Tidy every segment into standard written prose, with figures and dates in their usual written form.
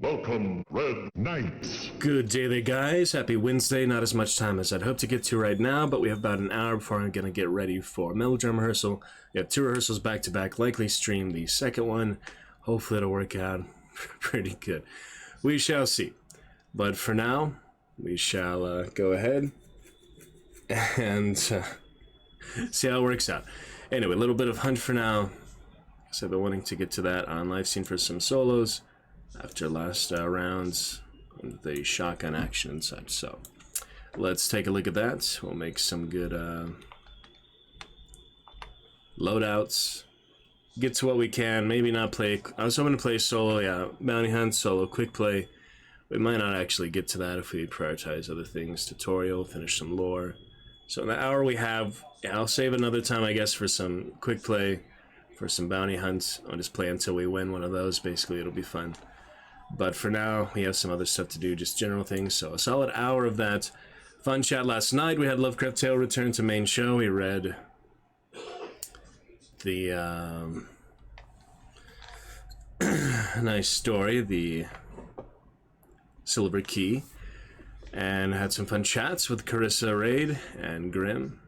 Welcome, Red Knights. Good day there, guys. Happy Wednesday. Not as much time as I'd hope to get to right now, but we have about an hour before I'm going to get ready for Melodrama rehearsal. We have 2 rehearsals back-to-back, likely stream the second one. Hopefully it'll work out pretty good. We shall see. But for now, we shall go ahead and see how it works out. Anyway, a little bit of hunt for now. So I've been wanting to get to that on live scene for some solos after last rounds with the shotgun action and such. So let's take a look at that. We'll make some good loadouts. Get to what we can. Maybe not play. I was hoping to play solo. Yeah, bounty hunt, solo, quick play. We might not actually get to that if we prioritize other things. Tutorial, finish some lore. So in the hour we have, yeah, I'll save another time, I guess, for some quick play, for some bounty hunts. I'll just play until we win one of those. Basically, it'll be fun. But for now, we have some other stuff to do, just general things. So a solid hour of that. Fun chat last night. We had Lovecraft Tale return to main show. We read the nice story, the Silver Key, and had some fun chats with Carissa Raid and Grim.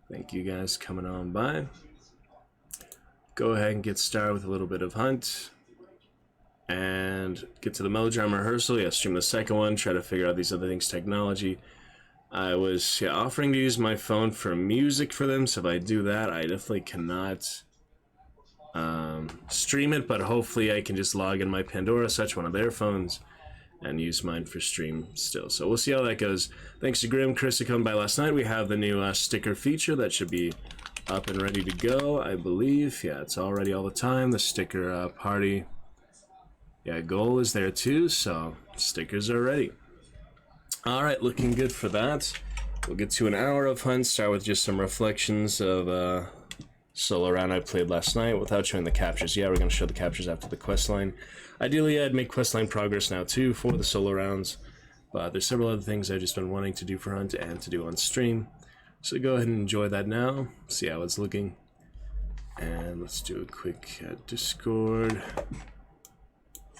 Thank you guys coming on by. Go ahead and get started with a little bit of hunt and get to the Melodrama rehearsal. Yeah, stream the second one, try to figure out these other things, technology. I was offering to use my phone for music for them, so if I do that, I definitely cannot stream it, but hopefully I can just log in my Pandora, such one of their phones, and use mine for stream still. So we'll see how that goes. Thanks to Grim, Chris, to come by last night. We have the new sticker feature that should be up and ready to go, I believe. Yeah, it's all ready all the time. The sticker party, yeah, goal is there too, so stickers are ready. Alright, looking good for that. We'll get to an hour of hunt, start with just some reflections of solo round I played last night without showing the captures. Yeah, we're going to show the captures after the quest line. Ideally, I'd make questline progress now too for the solo rounds, but there's several other things I've just been wanting to do for Hunt and to do on stream. So go ahead and enjoy that now, see how it's looking. And let's do a quick Discord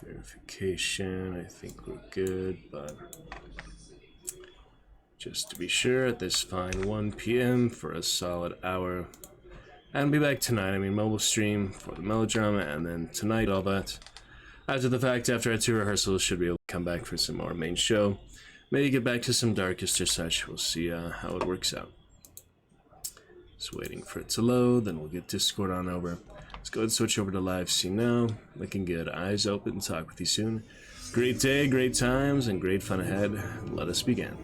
verification. I think we're good, but just to be sure, at this fine 1 p.m. for a solid hour. And be back tonight. I mean, mobile stream for the Melodrama, and then tonight, all that. After the fact, after our 2 rehearsals, should be able to come back for some more main show. Maybe get back to some Darkest or such. We'll see how it works out. Just waiting for it to load, then we'll get Discord on over. Let's go ahead and switch over to live scene now. Looking good. Eyes open. Talk with you soon. Great day, great times, and great fun ahead. Let us begin.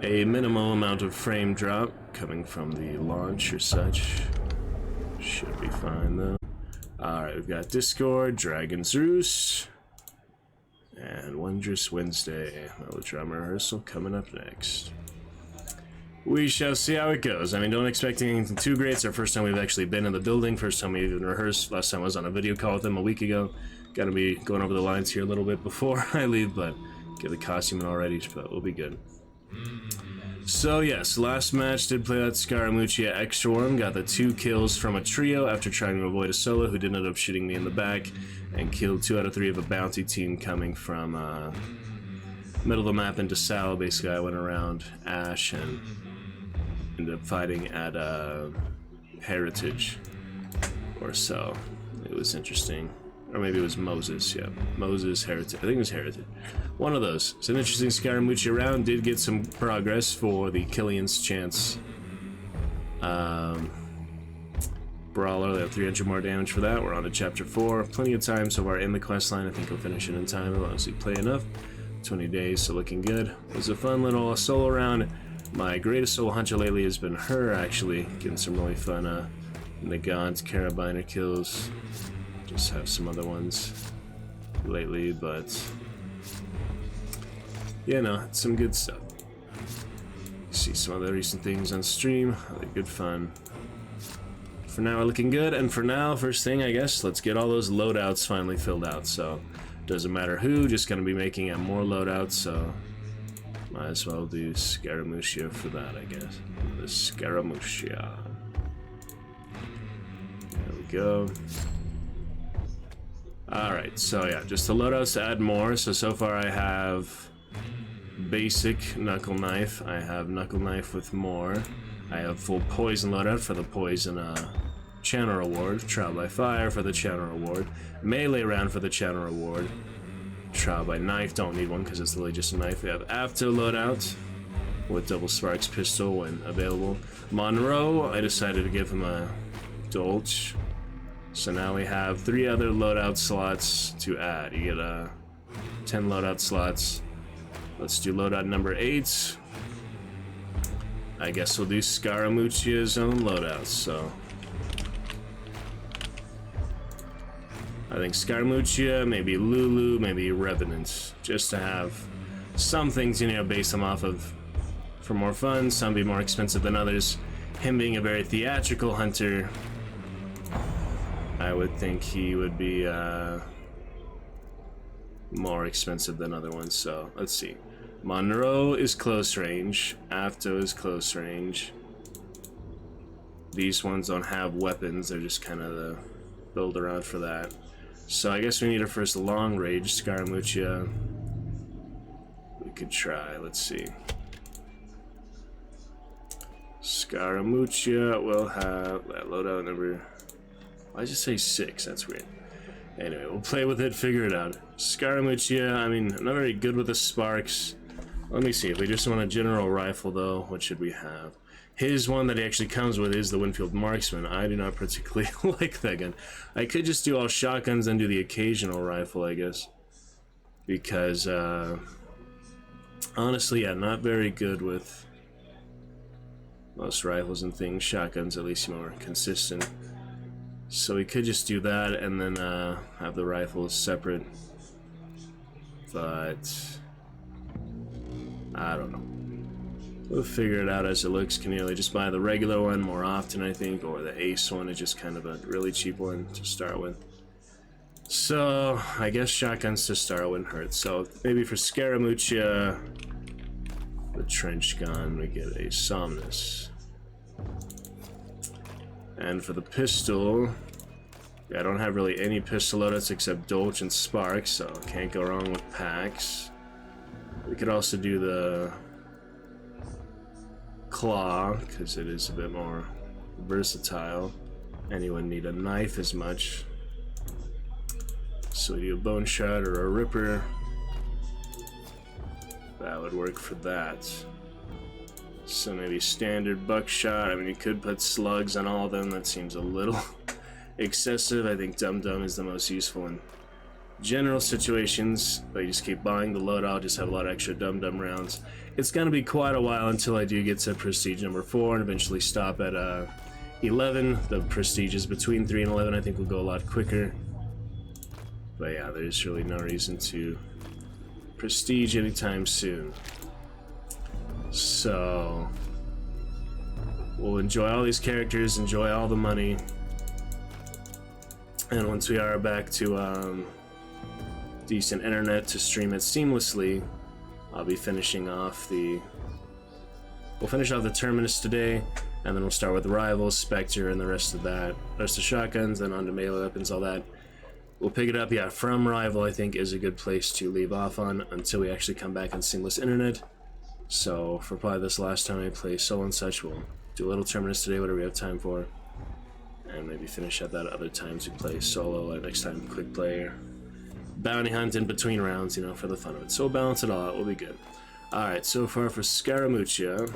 A minimal amount of frame drop coming from the launch or such. Should be fine though. Alright, we've got Discord, Dragon's Roost, and Wondrous Wednesday. Melodrama rehearsal coming up next. We shall see how it goes. I mean, don't expect anything too great. It's our first time we've actually been in the building, first time we even rehearsed. Last time I was on a video call with them a week ago. Gotta be going over the lines here a little bit before I leave, but get the costume already, but we'll be good. So yes, last match did play that Scaramuccia extra one, got the 2 kills from a trio after trying to avoid a solo who did end up shooting me in the back and killed 2 out of 3 of a bounty team coming from middle of the map into Sal. Basically I went around Ash and ended up fighting at Heritage or so. It was interesting. Or maybe it was Moses, yeah. Moses, Heritage. I think it was Heritage. One of those. It's an interesting Scaramuccia round. Did get some progress for the Killian's Chance Brawler. They have 300 more damage for that. We're on to Chapter 4. Plenty of time so far in the quest line. I think we'll finish it in time as long as we play enough. 20 days, so looking good. It was a fun little solo round. My greatest solo hunter lately has been her, actually. Getting some really fun Nagant Carabiner kills. Just have some other ones lately, but yeah, no, it's some good stuff. See some other recent things on stream, really good fun. For now, we're looking good, and for now, first thing, I guess, let's get all those loadouts finally filled out. So, doesn't matter who, just gonna be making more loadouts, so might as well do Scaramuccia for that, I guess. The Scaramuccia. go. Alright, so yeah, just the loadouts to add more. So far I have basic knuckle knife. I have knuckle knife with more. I have full poison loadout for the poison channel reward. Trial by fire for the channel reward. Melee round for the channel reward. Trial by knife, don't need one because it's literally just a knife. We have after loadout with double sparks pistol when available. Monroe, I decided to give him a Dolch. So now we have 3 other loadout slots to add. You get 10 loadout slots. Let's do loadout number 8. I guess we'll do Scaramuccia's own loadouts, so I think Scaramuccia, maybe Lulu, maybe Revenant, just to have some things, you know, base them off of for more fun. Some be more expensive than others. Him being a very theatrical hunter, I would think he would be more expensive than other ones. So let's see. Monroe is close range. Afto is close range. These ones don't have weapons. They're just kind of the build around for that. So I guess we need a first long range Scaramuccia. We could try. Let's see. Scaramuccia will have that loadout number. Why did you say 6? That's weird. Anyway, we'll play with it, figure it out. Scaramuccia, I mean, not very good with the sparks. Let me see, if we just want a general rifle though, what should we have? His one that he actually comes with is the Winfield Marksman. I do not particularly like that gun. I could just do all shotguns and do the occasional rifle, I guess. Because, honestly, yeah, not very good with most rifles and things. Shotguns, at least more consistent. So we could just do that and then have the rifles separate. But I don't know. We'll figure it out as it looks. Can you just buy the regular one more often, I think, or the Ace one is just kind of a really cheap one to start with. So I guess shotguns to start wouldn't hurt. So maybe for Scaramuccia, the trench gun, we get a Somnus. And for the pistol, yeah, I don't have really any pistol loadouts except Dolch and Sparks, so can't go wrong with packs. We could also do the Claw, because it is a bit more versatile. Anyone need a knife as much. So we do a Bone Shot or a Ripper. That would work for that. So maybe standard buckshot. I mean, you could put slugs on all of them. That seems a little excessive. I think Dum Dum is the most useful in general situations, but you just keep buying the loadout, just have a lot of extra Dum Dum rounds. It's gonna be quite a while until I do get to prestige number 4 and eventually stop at 11. The prestiges between 3 and 11 I think will go a lot quicker. But yeah, there's really no reason to prestige anytime soon. So we'll enjoy all these characters, enjoy all the money, and once we are back to decent internet to stream it seamlessly, I'll be finishing off the... We'll finish off the Terminus today, and then we'll start with Rivals, Spectre, and the rest of that. Rest of shotguns, then on to melee weapons, all that. We'll pick it up, yeah, from Rival I think is a good place to leave off on until we actually come back on seamless internet. So for probably this last time I play solo and such, we'll do a little Terminus today, whatever we have time for. And maybe finish up that other times we play solo, like next time quick play, bounty hunt in between rounds, you know, for the fun of it. So we'll balance it all out, we'll be good. Alright, so far for Scaramuccia,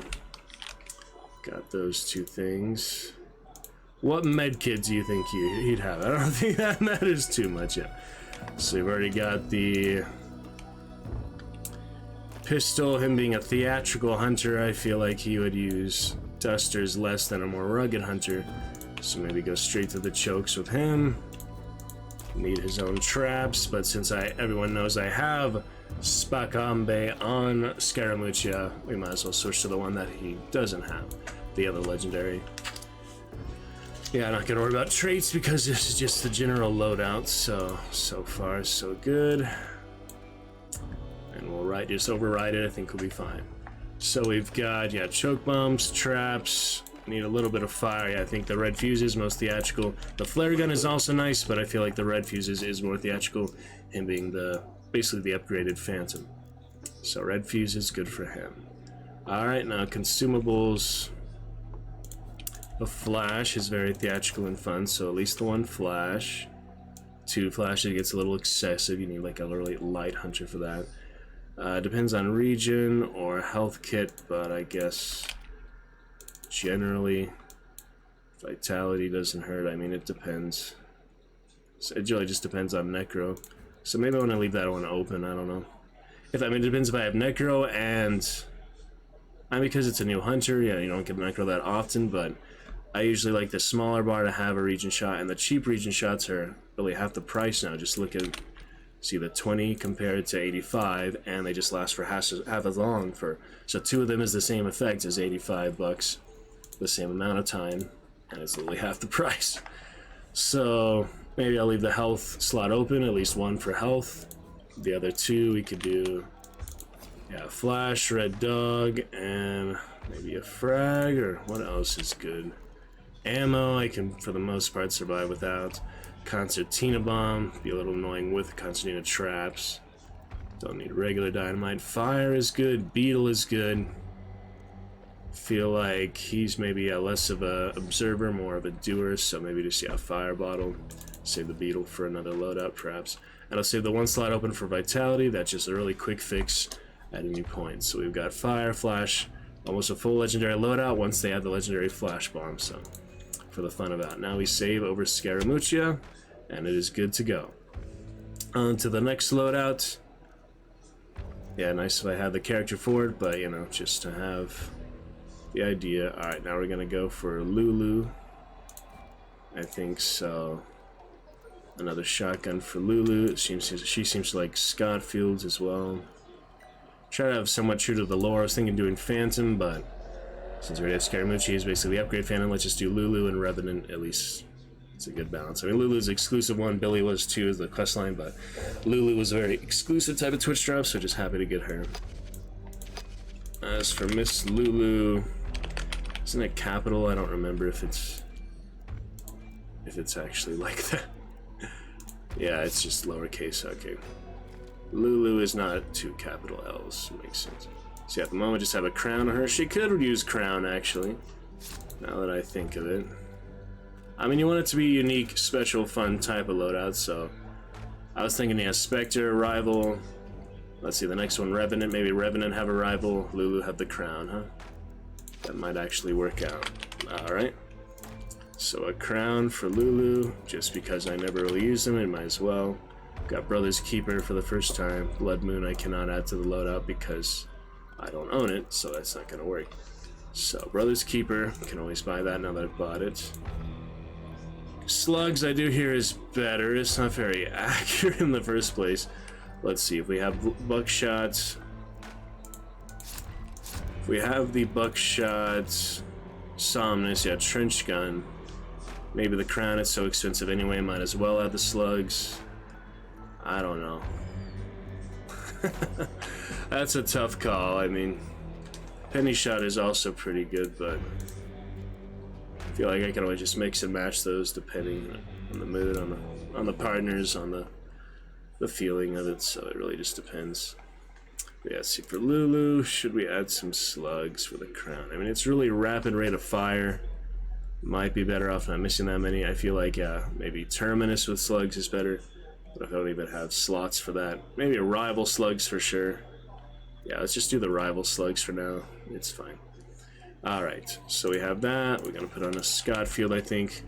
got those 2 things. What medkit do you think he'd have? I don't think that matters too much yet. So we've already got the pistol, him being a theatrical hunter, I feel like he would use dusters less than a more rugged hunter. So maybe go straight to the chokes with him. Need his own traps, but since everyone knows I have Spacambe on Scaramuccia, we might as well switch to the one that he doesn't have, the other legendary. Yeah, I'm not gonna worry about traits because this is just the general loadout, so far so good. And we'll just override it, I think we'll be fine. So we've got, yeah, choke bombs, traps, need a little bit of fire. Yeah, I think the red fuse is most theatrical. The flare gun is also nice, but I feel like the red fuses is more theatrical, him being basically the upgraded Phantom. So red fuse is good for him. Alright, now consumables. A flash is very theatrical and fun, so at least the one flash. 2 flashes gets a little excessive, you need like a really light hunter for that. Depends on region or health kit, but I guess generally vitality doesn't hurt. I mean, it depends. So it really just depends on necro. So maybe I want to leave that one open, I don't know. It depends if I have necro and because it's a new hunter, yeah, you don't get necro that often, but I usually like the smaller bar to have a region shot, and the cheap region shots are really half the price now. Just look at, see the 20 compared to 85, and they just last for half as long. So 2 of them is the same effect as 85 bucks, the same amount of time, and it's literally half the price. So maybe I'll leave the health slot open, at least 1 for health. The other 2 we could do, yeah, flash, red dog, and maybe a frag, or what else is good? Ammo, I can, for the most part, survive without. Concertina bomb, be a little annoying with concertina traps. Don't need regular dynamite. Fire is good, beetle is good. Feel like he's maybe less of a observer, more of a doer, so maybe just, yeah, fire bottle. Save the beetle for another loadout, perhaps. And I'll save the 1 slot open for vitality. That's just a really quick fix at any point. So we've got fire, flash, almost a full legendary loadout once they have the legendary flash bomb, so for the fun of it. Now we save over Scaramuccia, and it is good to go. On to the next loadout. Yeah, nice if I had the character for it, but you know, just to have the idea. Alright, now we're gonna go for Lulu. I think so. Another shotgun for Lulu. She seems to like Scott Fields as well. Try to have somewhat true to the lore. I was thinking doing Phantom, but since we already have Scaramucci, is basically the upgrade Phantom. Let's just do Lulu and Revenant, at least. It's a good balance. I mean, Lulu's the exclusive one, Billy was too, as the questline, but Lulu was a very exclusive type of Twitch drop, so just happy to get her. As for Miss Lulu, isn't it capital? I don't remember if it's actually like that. Yeah, it's just lowercase, okay. Lulu is not 2 capital L's, makes sense. So at the moment, just have a crown on her. She could use crown, actually, now that I think of it. I mean, you want it to be a unique, special, fun type of loadout, so I was thinking, yeah, Spectre, Rival. Let's see, the next one, Revenant. Maybe Revenant have a Rival, Lulu have the crown, huh? That might actually work out. Alright. So a crown for Lulu, just because I never really used them, it might as well. Got Brother's Keeper for the first time. Blood Moon I cannot add to the loadout because I don't own it, so that's not gonna work. So Brother's Keeper, can always buy that now that I've bought it. Slugs I do hear is better. It's not very accurate in the first place. Let's see if we have buckshot. If we have the buckshot, Somnus, yeah, trench gun. Maybe the crown is so expensive anyway, might as well have the slugs. I don't know. That's a tough call. I mean, penny shot is also pretty good, but I feel like I can always just mix and match those depending on the mood, on the partners, on the feeling of it. So it really just depends. But yeah, let's see, for Lulu, should we add some slugs for the crown? I mean, it's really rapid rate of fire. Might be better off not missing that many. I feel like maybe Terminus with slugs is better. But if I don't even have slots for that, maybe a rival slugs for sure. Yeah, let's just do the rival slugs for now. It's fine. Alright, so we have that. We're going to put on a Scott Field, I think.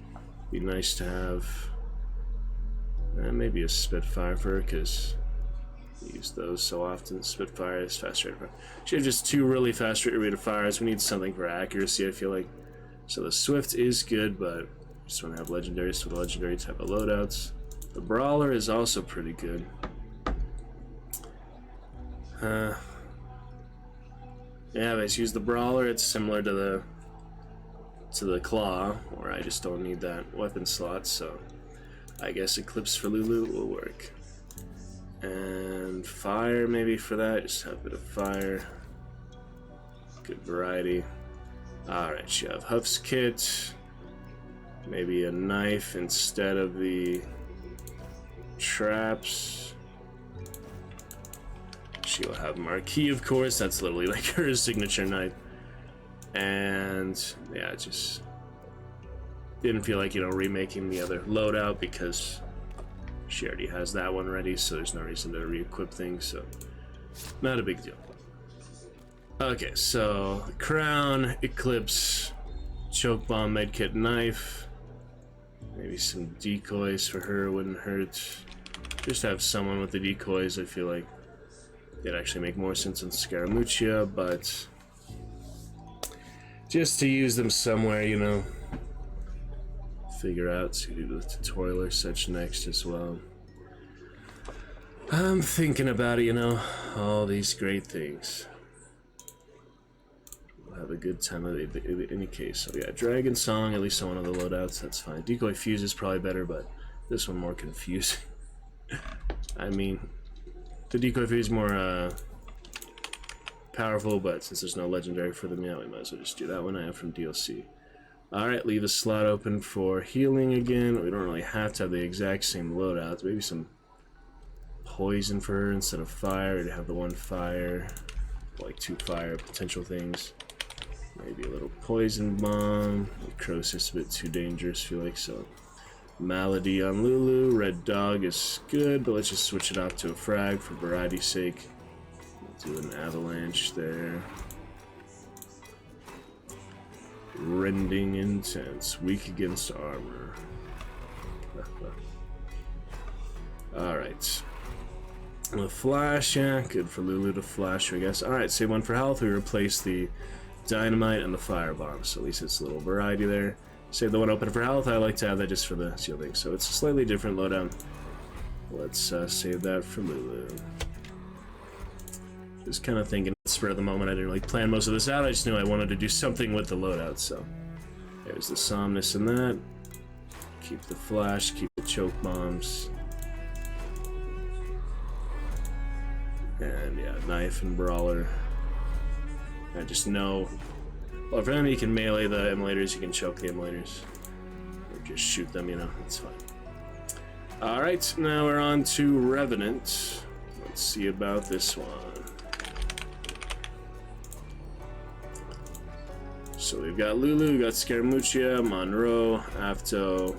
Be nice to have. Maybe a Spitfire for her, because we use those so often. Spitfire is fast rate of fire. She has just 2 really fast rate of fires. We need something for accuracy, I feel like. So the Swift is good, but just want to have legendaries for the legendary type of loadouts. The Brawler is also pretty good. Yeah, let's use the Brawler. It's similar to the Claw, or I just don't need that weapon slot, so I guess Eclipse for Lulu will work. And Fire maybe for that, just have a bit of fire. Good variety. Alright, you have Huff's kit. Maybe a knife instead of the traps. She'll have Marquis, of course. That's literally like her signature knife. And yeah, just didn't feel like, you know, remaking the other loadout because she already has that one ready, so there's no reason to re-equip things, so not a big deal. Okay, so the crown, Eclipse, choke bomb, medkit, knife. Maybe some decoys for her wouldn't hurt. Just have someone with the decoys. I feel like it'd actually make more sense in Scaramuccia, but just to use them somewhere, you know. Figure out to do the tutorial or such next as well. I'm thinking about it, you know, all these great things. We'll have a good time of it in any case. So yeah, Dragon Song, at least on one of the loadouts, that's fine. Decoy Fuse is probably better, but this one more confusing. I mean, the Decoy Fuse is more powerful, but since there's no legendary for them yet, we might as well just do that one I have from DLC. Alright, leave a slot open for healing again. We don't really have to have the exact same loadouts. Maybe some poison for her instead of fire, to have the one fire, like 2 fire potential things. Maybe a little poison bomb. Necrosis a bit too dangerous, I feel like, so. Malady on Lulu. Red Dog is good, but let's just switch it off to a frag for variety's sake. We'll do an avalanche there. Rending Intense, weak against armor. Alright. The flash, yeah, good for Lulu to flash, I guess. Alright, save one for health. We replace the dynamite and the firebomb, so at least it's a little variety there. Save the one open for health. I like to have that just for the shielding, so it's a slightly different loadout. Let's save that for Lulu. Just kind of thinking spur of the moment. I didn't really plan most of this out. I just knew I wanted to do something with the loadout, so there's the Somnus in that. Keep the flash, keep the choke bombs. And yeah, knife and brawler. I just know, well, for them you can melee the emulators, you can choke the emulators, or just shoot them, you know, it's fine. Alright, now we're on to Revenant. Let's see about this one. So we've got Lulu, we've got Scaramuccia, Monroe, Afto,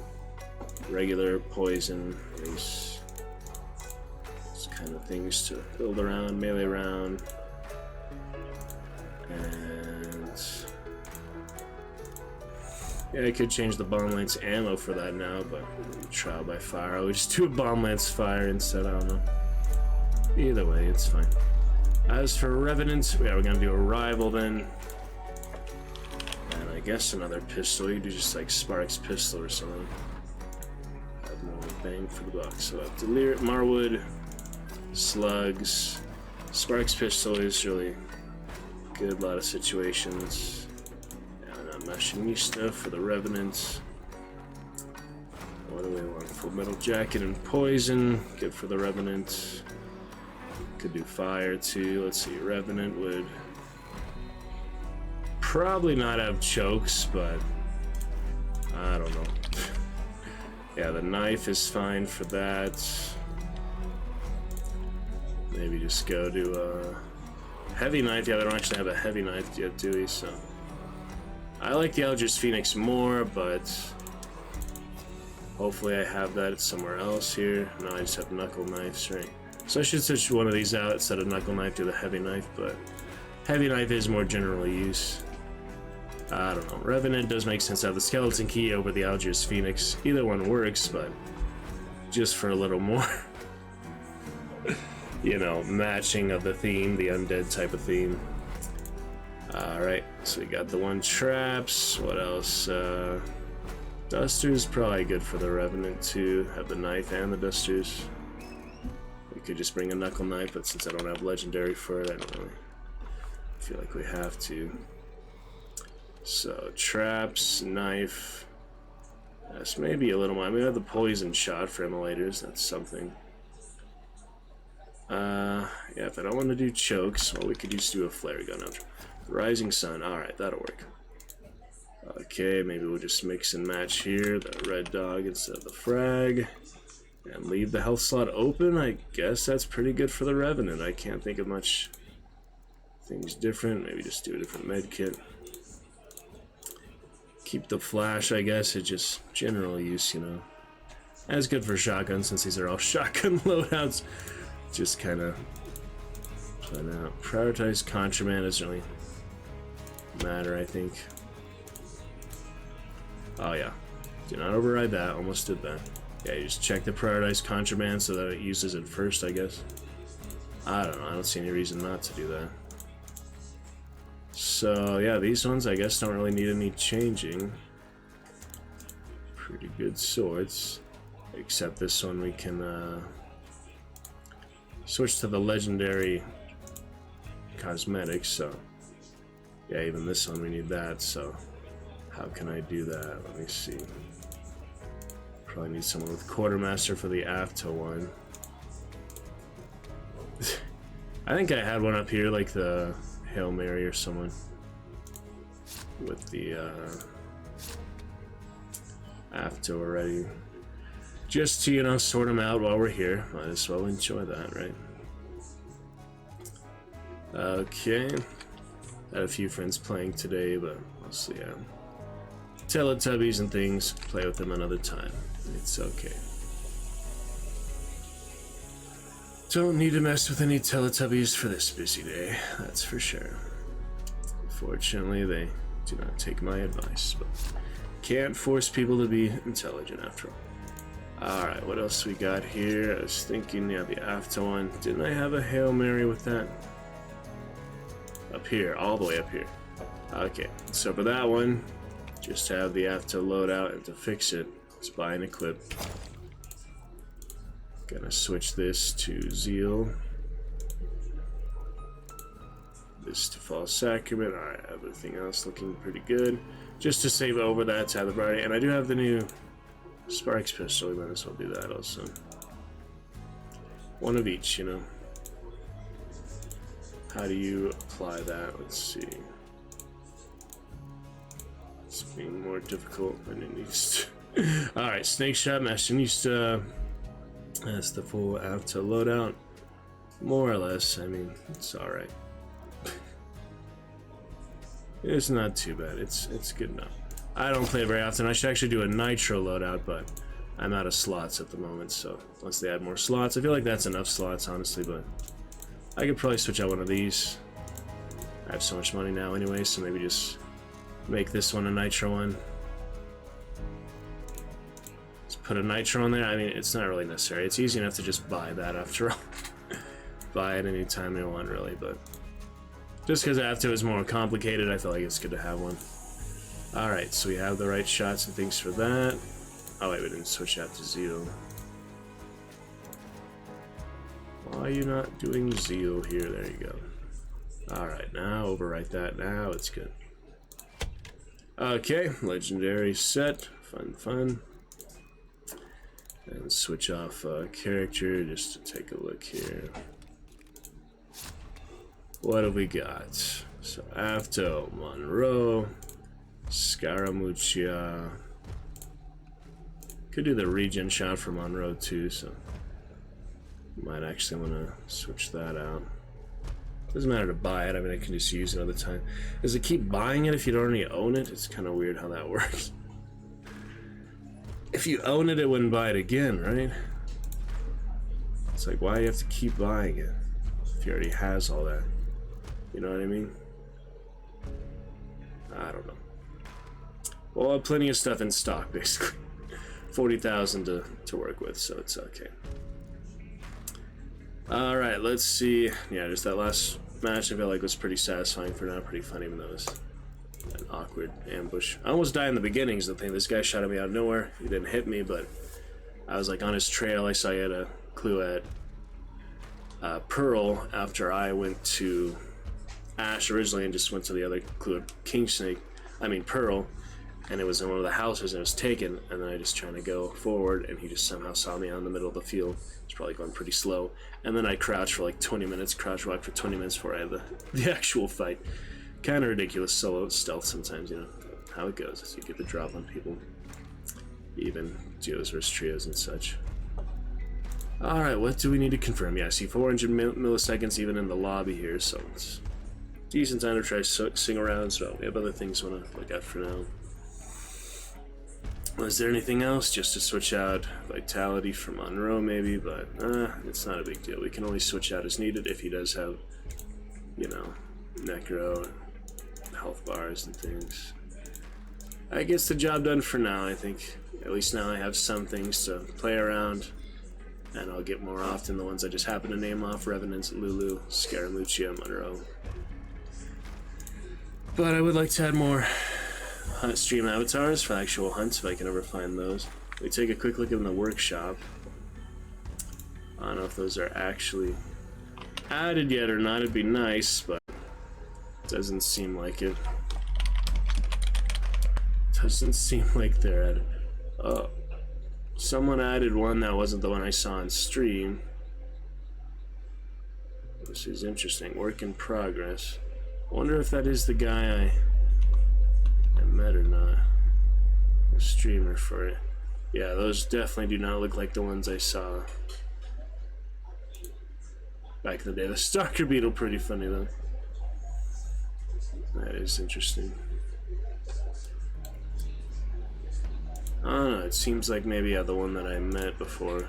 regular poison. These kind of things to build around, melee around. And yeah, I could change the Bomb Lance ammo for that now, but trial by fire. I would just do a Bomb Lance fire instead, I don't know. Either way, it's fine. As for Revenant, yeah, we're gonna do a rival then. I guess another pistol. You do just like Sparks pistol or something. Have more bang for the buck. So I have Delir, Marwood, Slugs. Sparks pistol is really good in a lot of situations. And a Machinista for the Revenant. What do we want? Full Metal Jacket and Poison. Good for the Revenant. Could do fire too. Let's see. Revenant would probably not have chokes, but I don't know. Yeah, the knife is fine for that. Maybe just go to a heavy knife. Yeah, they don't actually have a heavy knife yet, do we? So I like the Eldritch Phoenix more, but hopefully I have that somewhere else here. No, I just have knuckle knives, right? So I should switch one of these out instead of knuckle knife to the heavy knife, but heavy knife is more generally used. I don't know. Revenant does make sense to have the Skeleton Key over the Algiers Phoenix. Either one works, but just for a little more, you know, matching of the theme, the undead type of theme. Alright, so we got the one traps. What else? Duster's probably good for the Revenant too. Have the knife and the Dusters. We could just bring a knuckle knife, but since I don't have legendary for it, I don't really feel like we have to. So, traps, knife. That's maybe a little more. I mean, I have the poison shot for emulators. That's something. Yeah, if I don't want to do chokes, well, we could just do a flare gun. Rising Sun. Alright, that'll work. Okay, maybe we'll just mix and match here, the red dog instead of the frag. And leave the health slot open. I guess that's pretty good for the Revenant. I can't think of much things different. Maybe just do a different med kit. Keep the flash, I guess. It's just general use, you know. As good for shotgun since these are all shotgun loadouts. Just kind of plan out. Prioritize contraband doesn't really matter, I think. Oh yeah. Do not override that. Almost did that. Yeah, you just check the prioritized contraband so that it uses it first, I guess. I don't know. I don't see any reason not to do that. So yeah, these ones I guess don't really need any changing. Pretty good swords. Except this one we can switch to the legendary cosmetics, so yeah, even this one we need that, so how can I do that? Let me see. Probably need someone with Quartermaster for the AFTA one. I think I had one up here, like the Hail Mary or someone with the AFTA already. Just to, you know, sort them out while we're here. Might as well enjoy that, right? Okay. Had a few friends playing today, but mostly Teletubbies and things. Play with them another time. It's okay. Don't need to mess with any Teletubbies for this busy day, that's for sure. Fortunately, they do not take my advice, but can't force people to be intelligent after all. Alright, what else we got here? I was thinking, yeah, the AFTA one. Didn't I have a Hail Mary with that? Up here, all the way up here. Okay, so for that one, just have the AFTA loadout, and to fix it, let's buy an equip. Gonna switch this to Zeal. This to False Sacrament. Alright, everything else looking pretty good. Just to save over that to have the variety. And I do have the new Sparks pistol, we might as well do that also. One of each, you know. How do you apply that? Let's see. It's being more difficult than it needs to. Alright, Snake Shot Mesh. That's the full AFTA loadout. More or less, I mean, it's alright. It's not too bad, it's good enough. I don't play it very often. I should actually do a Nitro loadout, but I'm out of slots at the moment, so once they add more slots, I feel like that's enough slots, honestly, but I could probably switch out one of these. I have so much money now anyway, so maybe just make this one a Nitro one. Just put a Nitro on there. I mean, it's not really necessary. It's easy enough to just buy that after all. Buy it anytime you want, really, but just because AFTA is more complicated, I feel like it's good to have one. Alright, so we have the right shots and things for that. Oh wait, we didn't switch out to Zeal. Why are you not doing Zeal here? There you go. Alright, now overwrite that. Now it's good. Okay, legendary set. Fun. And switch off character just to take a look here. What have we got? So AFTA, Monroe, Scaramuccia. Could do the regen shot for Monroe too, so might actually want to switch that out. Doesn't matter to buy it, I mean I can just use it all the time. Does it keep buying it if you don't already own it? It's kind of weird how that works. If you own it, it wouldn't buy it again, right? It's like, why do you have to keep buying it if he already has all that? You know what I mean? I don't know. Well, I have plenty of stuff in stock, basically. 40,000 to work with, so it's okay. Alright, let's see. Yeah, just that last match I felt like was pretty satisfying for now. Pretty fun, even though it was an awkward ambush. I almost died in the beginning, is the thing. This guy shot at me out of nowhere. He didn't hit me, but I was like on his trail. I saw he had a clue at Pearl after I went to Ash originally and just went to the other clue at Pearl, and it was in one of the houses and it was taken, and then I just trying to go forward and he just somehow saw me out in the middle of the field. It's probably going pretty slow, and then I crouched for like 20 minutes, crouch walk for 20 minutes before I had the actual fight. Kind of ridiculous solo stealth sometimes, you know. how it goes as you get the drop on people. Even duos versus trios and such. Alright, what do we need to confirm? Yeah, I see 400 milliseconds even in the lobby here, so it's decent time to try sing around, so we have other things we want to look at for now. Was there anything else? Just to switch out Vitality for Monroe maybe, but it's not a big deal. We can only switch out as needed if he does have, you know, Necro, health bars and things. I gets the job done for now, I think. At least now I have some things to play around, and I'll get more often the ones I just happen to name off: Revenant, Lulu, Scaramuccia, Monroe. But I would like to add more stream avatars for actual hunts if I can ever find those. We take a quick look in the workshop. I don't know if those are actually added yet or not. It'd be nice, but it doesn't seem like it. Doesn't seem like they're added. Oh, someone added one that wasn't the one I saw on stream. This is interesting. Work in progress. I wonder if that is the guy I met or not. The streamer for it. Yeah, those definitely do not look like the ones I saw back in the day. The Stalker Beetle, pretty funny though. That is interesting. I don't know, it seems like maybe the one that I met before.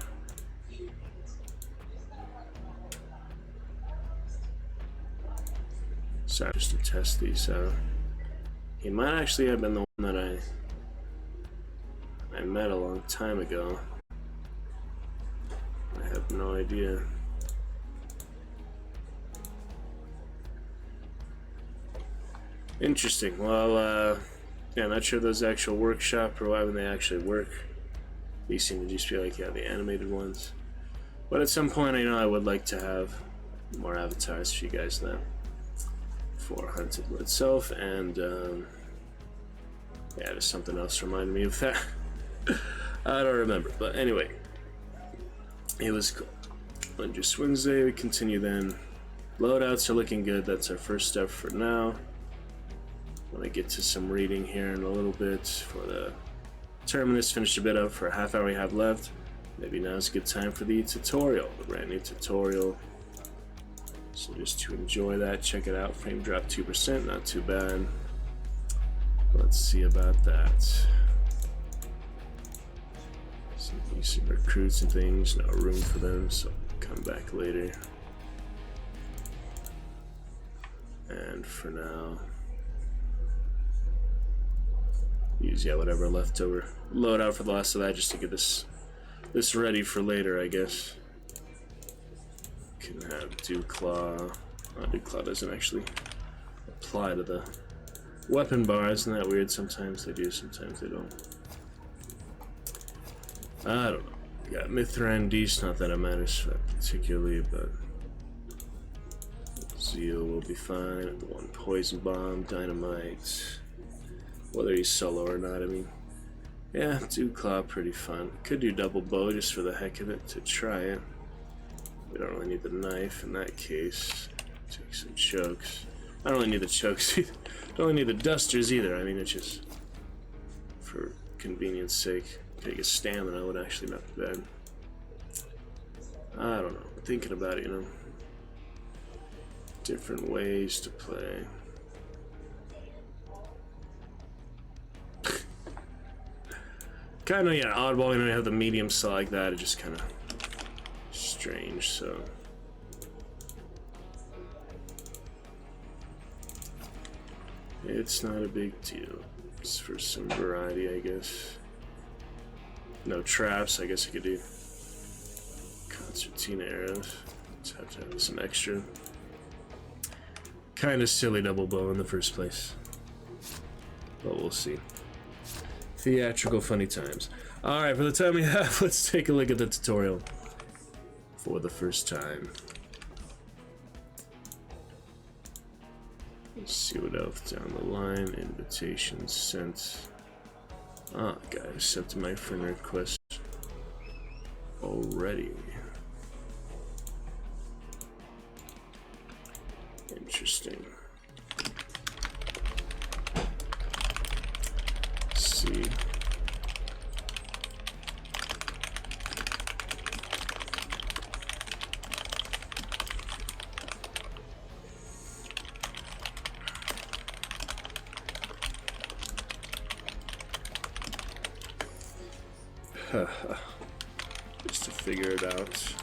Sorry, just to test these out. He might actually have been the one that I met a long time ago. I have no idea. Interesting. Well, yeah, I'm not sure those actual workshop or why when they actually work. These seem to just be like, yeah, the animated ones. But at some point, I know I would like to have more avatars for you guys now. For Hunted itself, and yeah, there's something else reminded me of that. I don't remember, but anyway, it was cool. Wondrous Wednesday, we continue then. Loadouts are looking good. That's our first step for now. When I get to some reading here in a little bit for the Terminus, finish a bit up for a half hour we have left. Maybe now's a good time for the tutorial, the brand new tutorial. So just to enjoy that, check it out. Frame drop 2%, not too bad. Let's see about that. Some decent recruits and things, no room for them, so come back later. And for now, use whatever leftover loadout for the last of that just to get this ready for later, I guess. Can have Dewclaw. Dewclaw doesn't actually apply to the weapon bar. Isn't that weird? Sometimes they do, sometimes they don't. I don't know. Got Mithran Deast, not that it matters particularly, but Zeal will be fine. The one Poison Bomb, Dynamite. Whether he's solo or not, I mean. Yeah, Dewclaw pretty fun. Could do double bow just for the heck of it to try it. We don't really need the knife in that case. Take some chokes. I don't really need the chokes either. Don't really need the dusters either. I mean, it's just for convenience sake. Take a stamina would actually not be bad. I don't know. Thinking about it, you know. Different ways to play. Kind of, yeah, oddball. You know, you have the medium saw like that. It just kind of strange, so it's not a big deal. It's for some variety, I guess. No traps, I guess I could do concertina arrows. Just have to have some extra. Kind of silly double bow in the first place, but we'll see. Theatrical funny times. Alright, for the time we have, let's take a look at the tutorial for the first time. Let's see what else down the line. Invitations sent. Ah, guy accepted my friend request already. Interesting. see. Just to figure it out.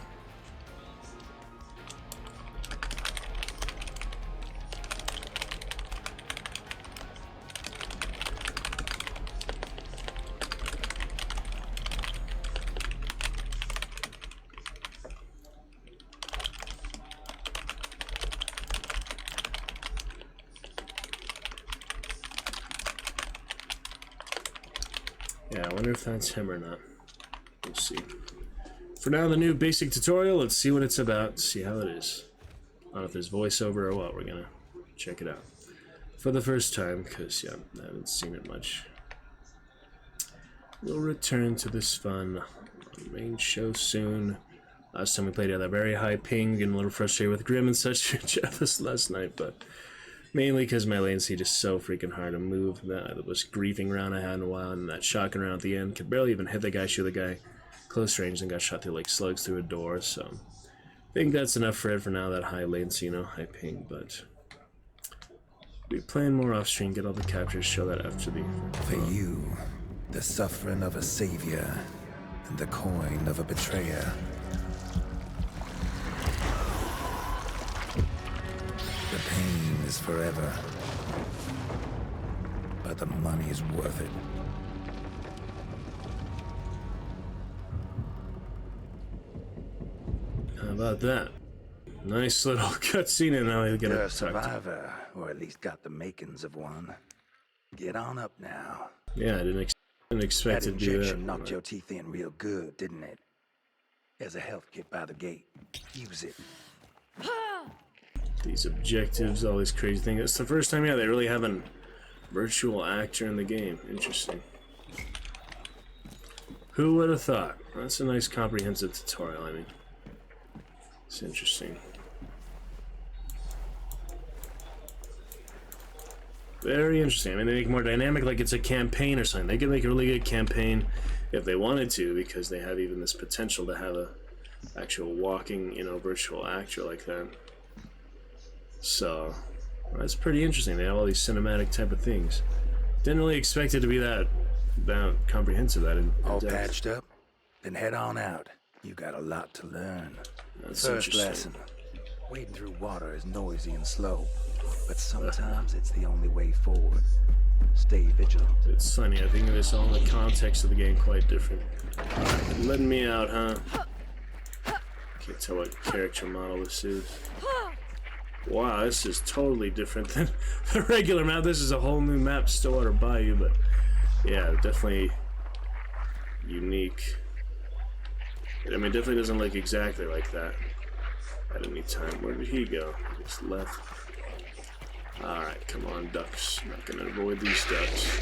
Yeah, I wonder if that's him or not. We'll see. For now, the new basic tutorial, let's see what it's about, see how it is. I don't know if there's voiceover or what, we're gonna check it out. For the first time, because, yeah, I haven't seen it much. We'll return to this fun main show soon. Last time we played at a very high ping and a little frustrated with Grim and such this last night, but mainly because my latency just so freaking hard to move. That was griefing round I had in a while, and that shotgun round at the end could barely even hit the guy, shoot the guy close range, and got shot through like slugs through a door. So I think that's enough for it for now. That high latency, you know, high ping. But we'll be playing more off stream, get all the captures, show that after the. For you, the suffering of a savior and the coin of a betrayer. The pain is forever, but the money is worth it. How about that? Nice little cutscene, and now we get You're a a survivor, or at least got the makings of one. Get on up now. Yeah, I didn't expect That to do that. injection knocked your teeth in real good, didn't it? There's a health kit by the gate. Use it. These objectives, all these crazy things. It's the first time, yeah, they really have a virtual actor in the game. Interesting. Who would have thought? That's a nice comprehensive tutorial, I mean. It's interesting. Very interesting. I mean, they make it more dynamic, like it's a campaign or something. They could make a really good campaign if they wanted to, because they have even this potential to have a actual walking, you know, virtual actor like that. So that's pretty interesting. They have all these cinematic type of things. Didn't really expect it to be that comprehensive. That in All depth. patched up? Then head on out. You got a lot to learn. That's First interesting. lesson. Wading through water is noisy and slow, but sometimes it's the only way forward. Stay vigilant. It's funny. I think this all in the context of the game quite different. Alright, letting me out, huh? Can't tell what character model this is. Wow, this is totally different than the regular map. This is a whole new map, Stillwater Bayou, but yeah, definitely unique. I mean, definitely doesn't look exactly like that at any time. Where did he go? He just left. Alright, come on, ducks. I'm not gonna avoid these ducks.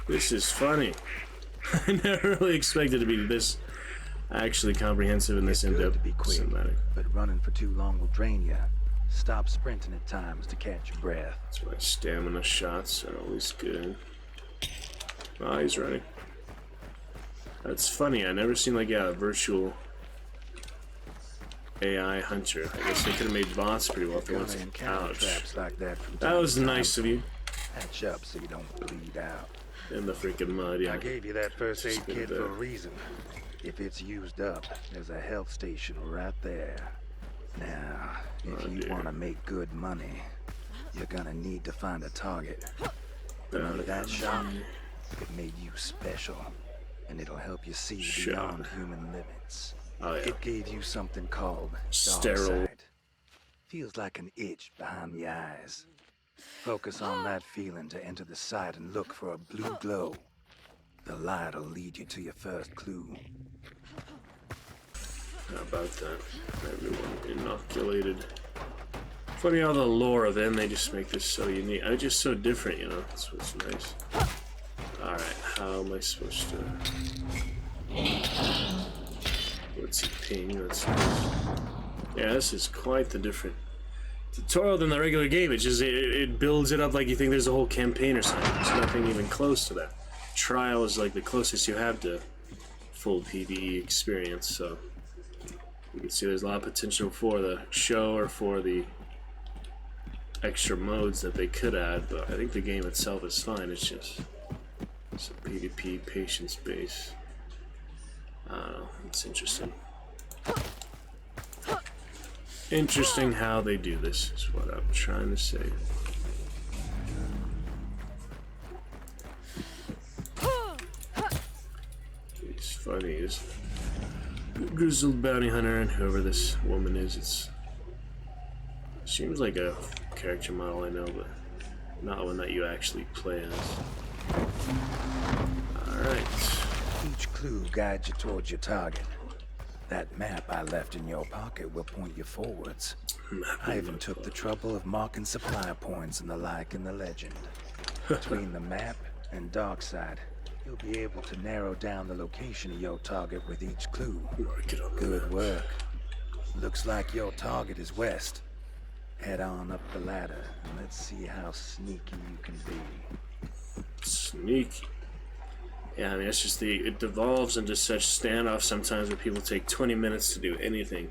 This is funny. I never really expected to be this actually comprehensive in this in-depth to be quick, cinematic. but running for too long will drain you. Stop sprinting at times to catch your breath. That's why stamina shots are always good. Oh, he's running. That's funny. I never seen like a virtual AI hunter. I guess they could have made bots pretty well if they wanted to. Ouch. Traps like that from That time was to time. nice of you. Patch up so you don't bleed out. In the freaking mud, yeah. I gave you that first aid Just kit been for a there. reason. If it's used up, there's a health station right there. Now, if you dear. want to make good money, you're gonna need to find a target. Remember that shot? It made you special, and it'll help you see Shot. beyond human limits. Oh, yeah. It gave you something called Sterile. dark sight. Feels like an itch behind the eyes. Focus on that feeling to enter the sight and look for a blue glow. The light will lead you to your first clue. How about that? Everyone inoculated. Funny how the lore of them, they just make this so unique. It's just so different, you know? That's what's nice. Alright, how am I supposed to... What's he ping? That's nice. Yeah, this is quite the different tutorial than the regular game. It just it builds it up like you think there's a whole campaign or something. There's nothing even close to that. Trial is like the closest you have to full PvE experience, so you can see there's a lot of potential for the show or for the extra modes that they could add, but I think the game itself is fine. It's just some PvP patience base. I don't know, it's interesting. Interesting how they do this, is what I'm trying to say. It's funny, is grizzled bounty hunter and whoever this woman is, it seems like a character model I know, but not one that you actually play as. Alright. Each clue guides you towards your target. That map I left in your pocket will point you forwards. I even took the trouble of marking supply points and the like in the legend. Between the map and dark side, you'll be able to narrow down the location of your target with each clue. Good work. Looks like your target is west. Head on up the ladder and let's see how sneaky you can be. Sneaky. Yeah, I mean, it's just it devolves into such standoffs sometimes where people take 20 minutes to do anything.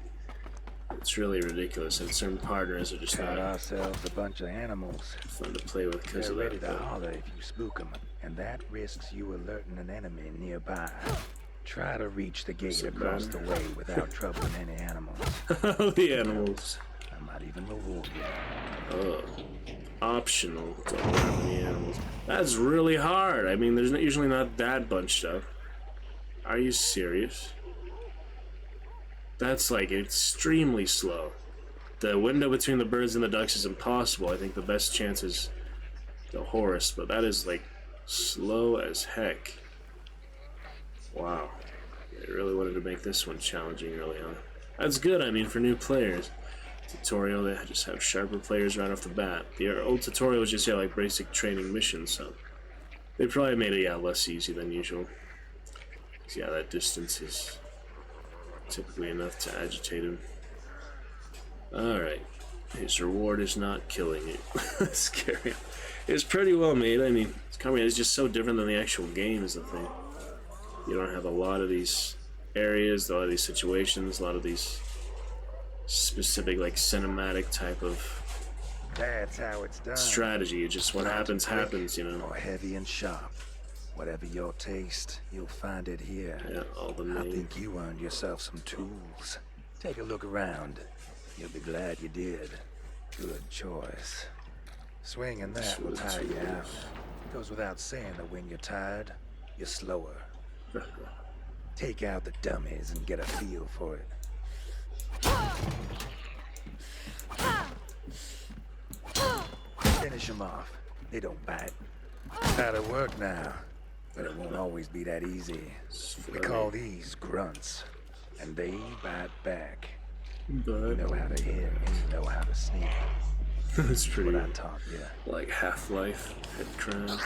It's really ridiculous, and certain partners are just Got not ourselves a bunch of animals. fun to play with because They're of ready that. to holler if you spook them, and that risks you alerting an enemy nearby. Try to reach the gate across the way without troubling any animals. The animals. I might even reward you. Oh. Optional. Don't have any animals. That's really hard. I mean, there's usually not that bunched up. Are you serious? That's like extremely slow. The window between the birds and the ducks is impossible. I think the best chance is the horse, but that is like slow as heck. Wow. They really wanted to make this one challenging early on. That's good, I mean, for new players. Tutorial, they just have sharper players right off the bat. The old tutorial was just like basic training missions, so they probably made it less easy than usual. Yeah, that distance is typically enough to agitate him. Alright, his reward is not killing it. Scary. It's pretty well made. I mean, it's just so different than the actual game is the thing. You don't have a lot of these areas, a lot of these situations, a lot of these specific like cinematic type of That's how it's done. strategy. It's just what happens, you know. Or heavy and sharp. Whatever your taste, you'll find it here. Yeah, all the I main. think you earned yourself some tools. Take a look around. You'll be glad you did. Good choice. Swinging that will tire you out. Goes without saying that when you're tired, you're slower. Take out the dummies and get a feel for it. Finish them off. They don't bite. That'll work now, but it won't always be that easy. We call these grunts, and they bite back. You know how to hit, and you know how to sneak. That's pretty What I taught you. like Half-Life head crab.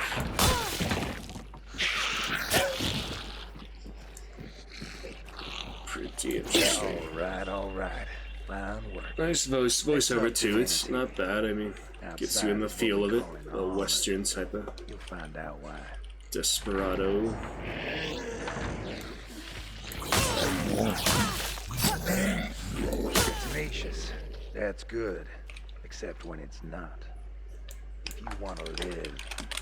Pretty interesting. All right. Fine work. Nice voiceover too. It's not bad. I mean, gets you in the feel of it. A western type of You'll find out why. desperado. It's tenacious. That's good. Except when it's not. If you want to live,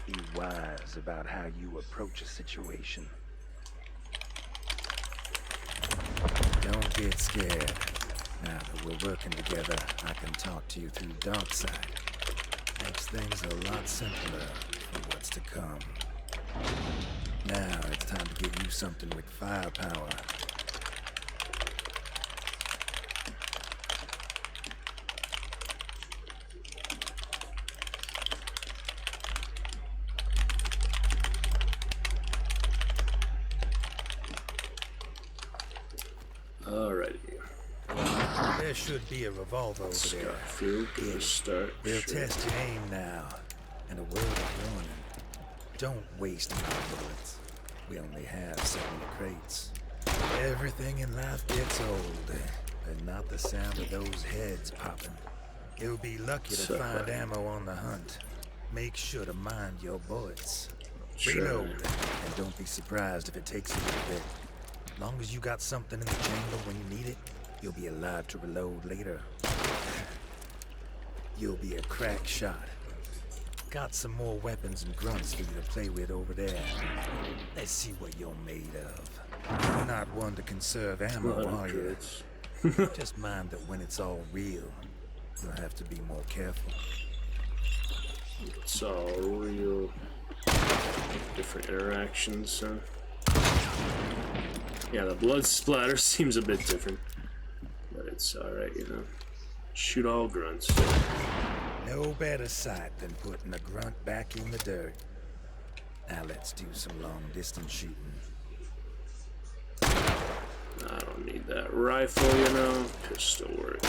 be wise about how you approach a situation. Don't get scared. Now that we're working together, I can talk to you through dark side. Makes things a lot simpler for what's to come. Now it's time to give you something with firepower. Alrighty. There should be a revolver over there. Feel good start. We'll Sure. test your aim now. And a word of warning. Don't waste any bullets. We only have 70 crates. Everything in life gets old, but not the sound of those heads popping. You'll be lucky to find ammo on the hunt. Make sure to mind your bullets. Reload, and don't be surprised if it takes a little bit. As long as you got something in the chamber when you need it, you'll be alive to reload later. You'll be a crack shot. Got some more weapons and grunts for you to play with over there. Let's see what you're made of. You're not one to conserve ammo, are you? Just mind that when it's all real, you'll have to be more careful. It's all real. Different interactions, yeah, the blood splatter seems a bit different. But it's alright, you know. Shoot all grunts. No better sight than putting a grunt back in the dirt. Now let's do some long-distance shooting. I don't need that rifle, you know. Pistol works.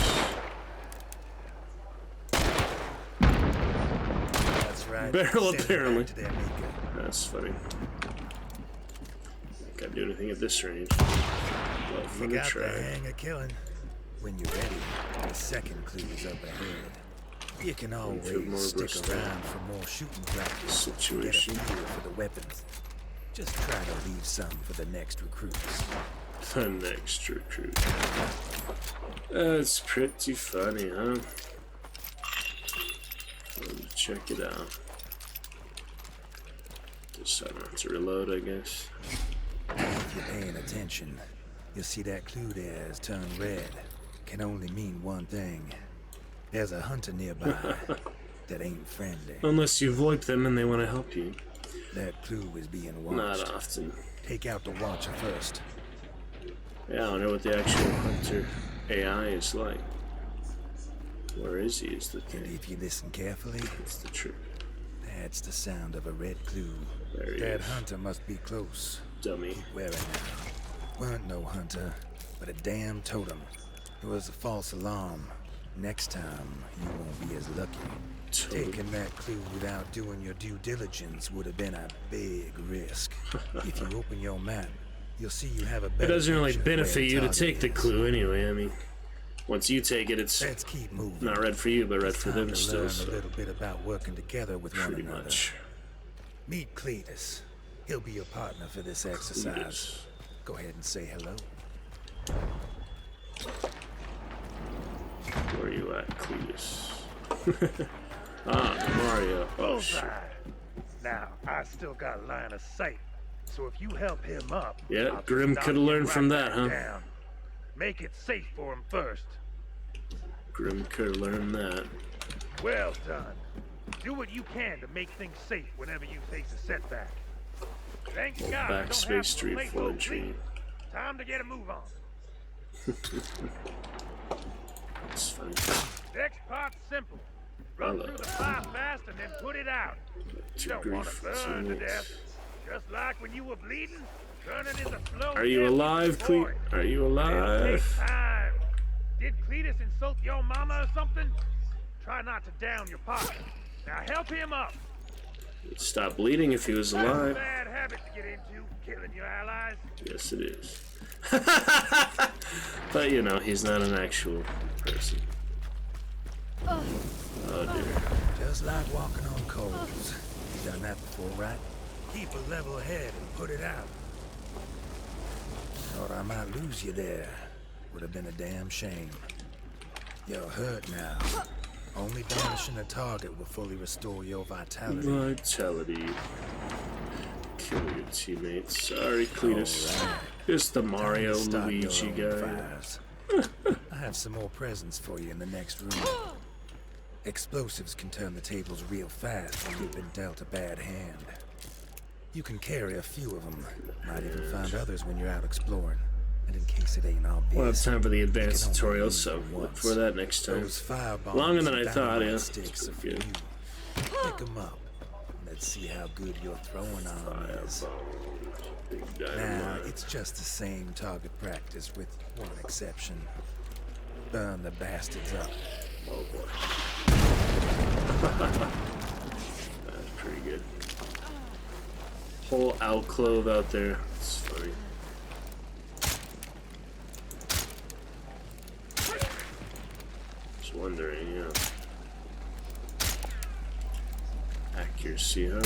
That's right. Barrel, Send it apparently. back to their maker. That's funny. Can't do anything at this range. Love You the got the try. hang of killing. When you're ready, the second clue is up ahead. You can always stick around for more shooting practice. Situation. Get a feel for the weapons. Just try to leave some for the next recruits. The next recruit. That's pretty funny, huh? Let's check it out. Just I don't have to reload, I guess. If you're paying attention, you'll see that clue there has turned red. Can only mean one thing. There's a hunter nearby that ain't friendly. Unless you VoIP them and they want to help you. That clue is being watched. Not often. Take out the watcher first. Yeah, I don't know what the actual hunter AI is like. Where is he is the And thing. if you listen carefully, That's the trick. that's the sound of a red clue. There he That is. hunter must be close. Dummy. Where now? Weren't no hunter, but a damn totem. It was a false alarm. Next time, you won't be as lucky. Totem. Taking that clue without doing your due diligence would have been a big risk. If you open your map, you'll see you have a It better doesn't really picture of where benefit the you to target take the is. clue anyway. I mean, once you take it, it's Let's keep moving. not red for you, but red It's for time them to still. learn a So little bit about working together with one pretty another. much. Meet Cletus. He'll be your partner for this exercise. Yes. Go ahead and say hello. Where are you at, Cletus? Mario. Oh, shit. Bullseye. Now, I still got line of sight, so if you help him up, Yeah, I'll Grim just coulda knock you learned from right that, back huh? down. Make it safe for him first. Grim could learn that. Well done. Do what you can to make things safe whenever you face a setback. Thank God I don't have Backspace to relate no 3 bleed. Time to get a move on. It's funny. Next part's simple. Run through the fire fast and then put it out. You don't want to burn to death. Just like when you were bleeding, turning into slow. Are you death alive, is Cle? boring. Are you It alive? takes time. Did Cletus insult your mama or something? Try not to down your partner. Now help him up. He'd stop bleeding if he was That's a alive. bad habit to get into, killing your allies. Yes, it is. But you know, he's not an actual person. Oh dear. Just like walking on coals. You done that before, right? Keep a level head and put it out. Thought I might lose you there. Would have been a damn shame. You're hurt now. Only banishing a target will fully restore your vitality. Vitality. Kill your teammates. Sorry, Cletus. Alright. Just the Mario Start your Luigi own guy. fires. I have some more presents for you in the next room. Explosives can turn the tables real fast when you've been dealt a bad hand. You can carry a few of them. Might even find others when you're out exploring. And in case it ain't obvious, We'll have time for the you advanced can only tutorial, use so them look once. for that next time. Those firebombs Longer than and I thought, dynamite yeah. sticks are for Good. you. Pick them up. Let's see how good your throwing arm is. Big Now, dynamite. it's just the same target practice with one exception. Burn the bastards up. Oh boy. That's pretty good. Whole alcove out there. It's funny. Just wondering, Yeah. Accuracy, huh?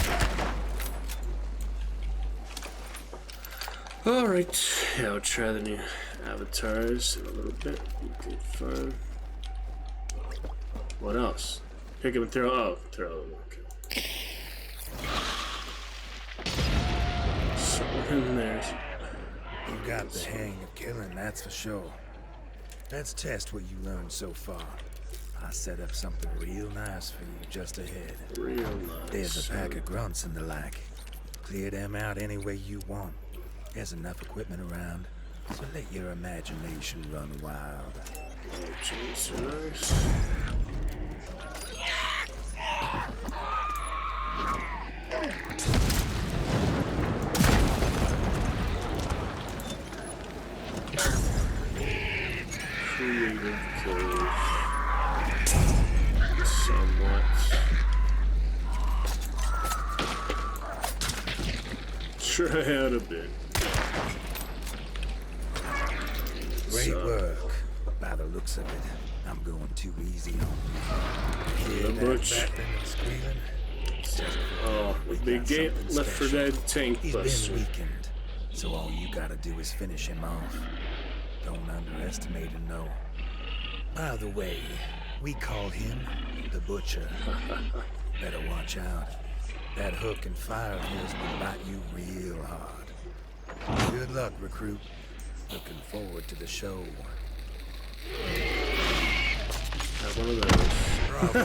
Alright, yeah, we'll try the new avatars in a little bit. Okay, fine. What else? Pick up and throw. Oh, throw them. Okay. Something in there. You got the hang of killing, that's for sure. Let's test what you learned so far. I set up something real nice for you just ahead. Real nice. There's a pack of grunts and the like. Clear them out any way you want. There's enough equipment around, so let your imagination run wild. Oh, jeez, nice. Creative kills. Somewhat. Try out a bit. Great work. By the looks of it, I'm going too easy on you. The butch. Battling and squealing? Oh, We big got game. something Left 4 special. Dead tank He's buster. been weakened, so all you gotta do is finish him off. Don't underestimate him, though. By the way, we call him the Butcher. Better watch out. That hook and fire of his will bite you real hard. Good luck, recruit. Looking forward to the show. Have one of those. Bravo.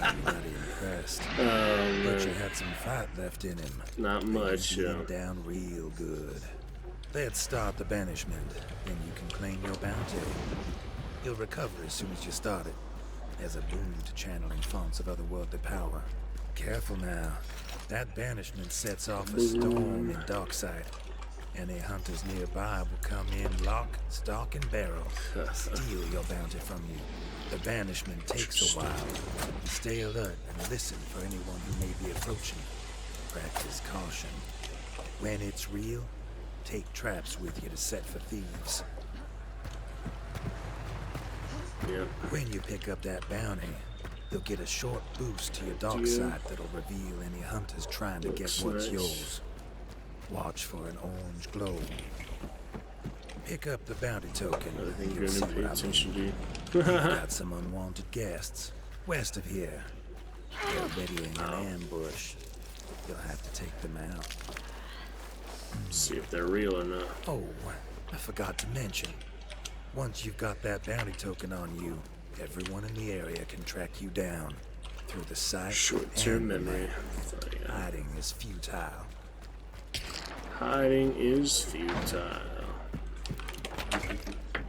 I'm bloody impressed. Oh, Butcher man. had some fight left in him. Not much, Beat yeah. him down real good. Let's start the banishment, then you can claim your bounty. You'll recover as soon as you start it. There's a boon to channeling fonts of otherworldly power. Careful now. That banishment sets off a storm in Darkside. Any hunters nearby will come in lock, stock, and barrel. Steal your bounty from you. The banishment takes a while. Stay alert and listen for anyone who may be approaching. Practice caution. When it's real, take traps with you to set for thieves. Yeah. When you pick up that bounty, you'll get a short boost to your dark side that'll reveal any hunters trying to get Looks what's nice. yours. Watch for an orange glow. Pick up the bounty token. I think You'll you're see gonna pay what I mean. attention to you. We've got some unwanted guests west of here. They're readying an ambush. You'll have to take them out. See if they're real or not. Oh, I forgot to mention. Once you've got that bounty token on you, everyone in the area can track you down through the sight Short-term and the memory. mind. Hiding is futile. Hiding is futile.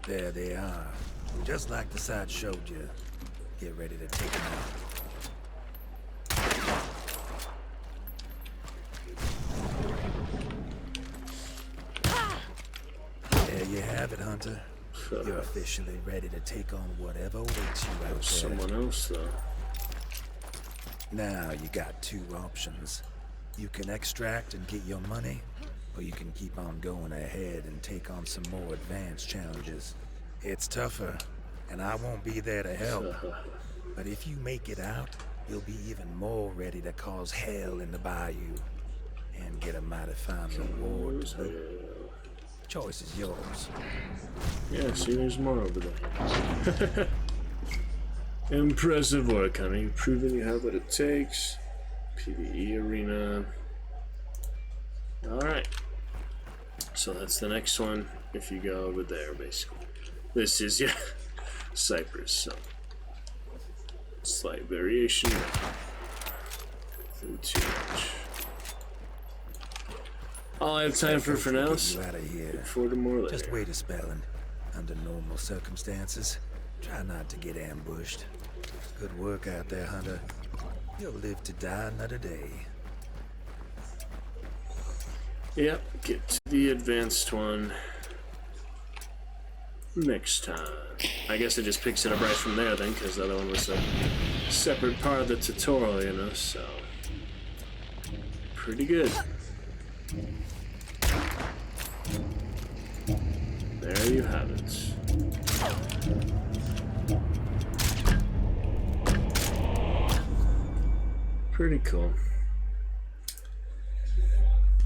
There they are. Just like the site showed you. Get ready to take them out. There you have it, Hunter. You're officially ready to take on whatever awaits you out there. Someone else, though. Now you got two options. You can extract and get your money, or you can keep on going ahead and take on some more advanced challenges. It's tougher, and I won't be there to help. But if you make it out, you'll be even more ready to cause hell in the bayou and get a mighty fine reward to boot. Choice is yours. Yeah, see, there's more over there. Impressive work, honey. Proving you have what it takes. PvE arena. Alright. So that's the next one if you go over there, basically. This is, yeah, Cypress, so. Slight variation. Nothing too much. All I have time for now. Get you out of here. Look forward to more later. Just wait a spell, and under normal circumstances, try not to get ambushed. Good work out there, Hunter. You'll live to die another day. Yep, get to the advanced one next time. I guess it just picks it up right from there then, because the other one was a separate part of the tutorial, you know, so. Pretty good. There you have it. Pretty cool.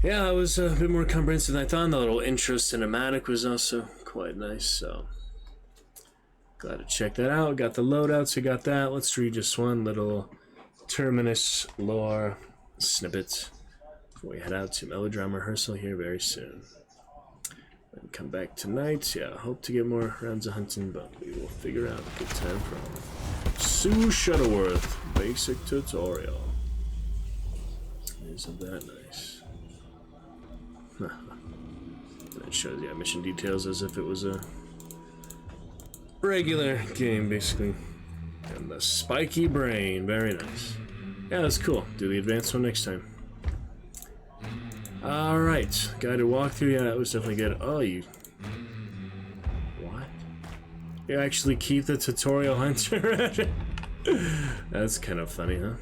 Yeah, it was a bit more comprehensive than I thought. The little intro cinematic was also quite nice, so glad to check that out. Got the loadouts, we got that. Let's read just one little Terminus lore snippet before we head out to Melodrama Rehearsal here very soon. And come back tonight. Yeah, hope to get more rounds of hunting, but we will figure out a good time for all. Sue Shuttleworth, basic tutorial. Isn't that nice? That shows, yeah, mission details as if it was a regular game, basically. And the spiky brain, very nice. Yeah, that's cool. Do the advanced one next time. Alright, guided walkthrough, yeah, that was definitely good. Oh, you... What? You actually keep the tutorial hunter? That's kind of funny, huh?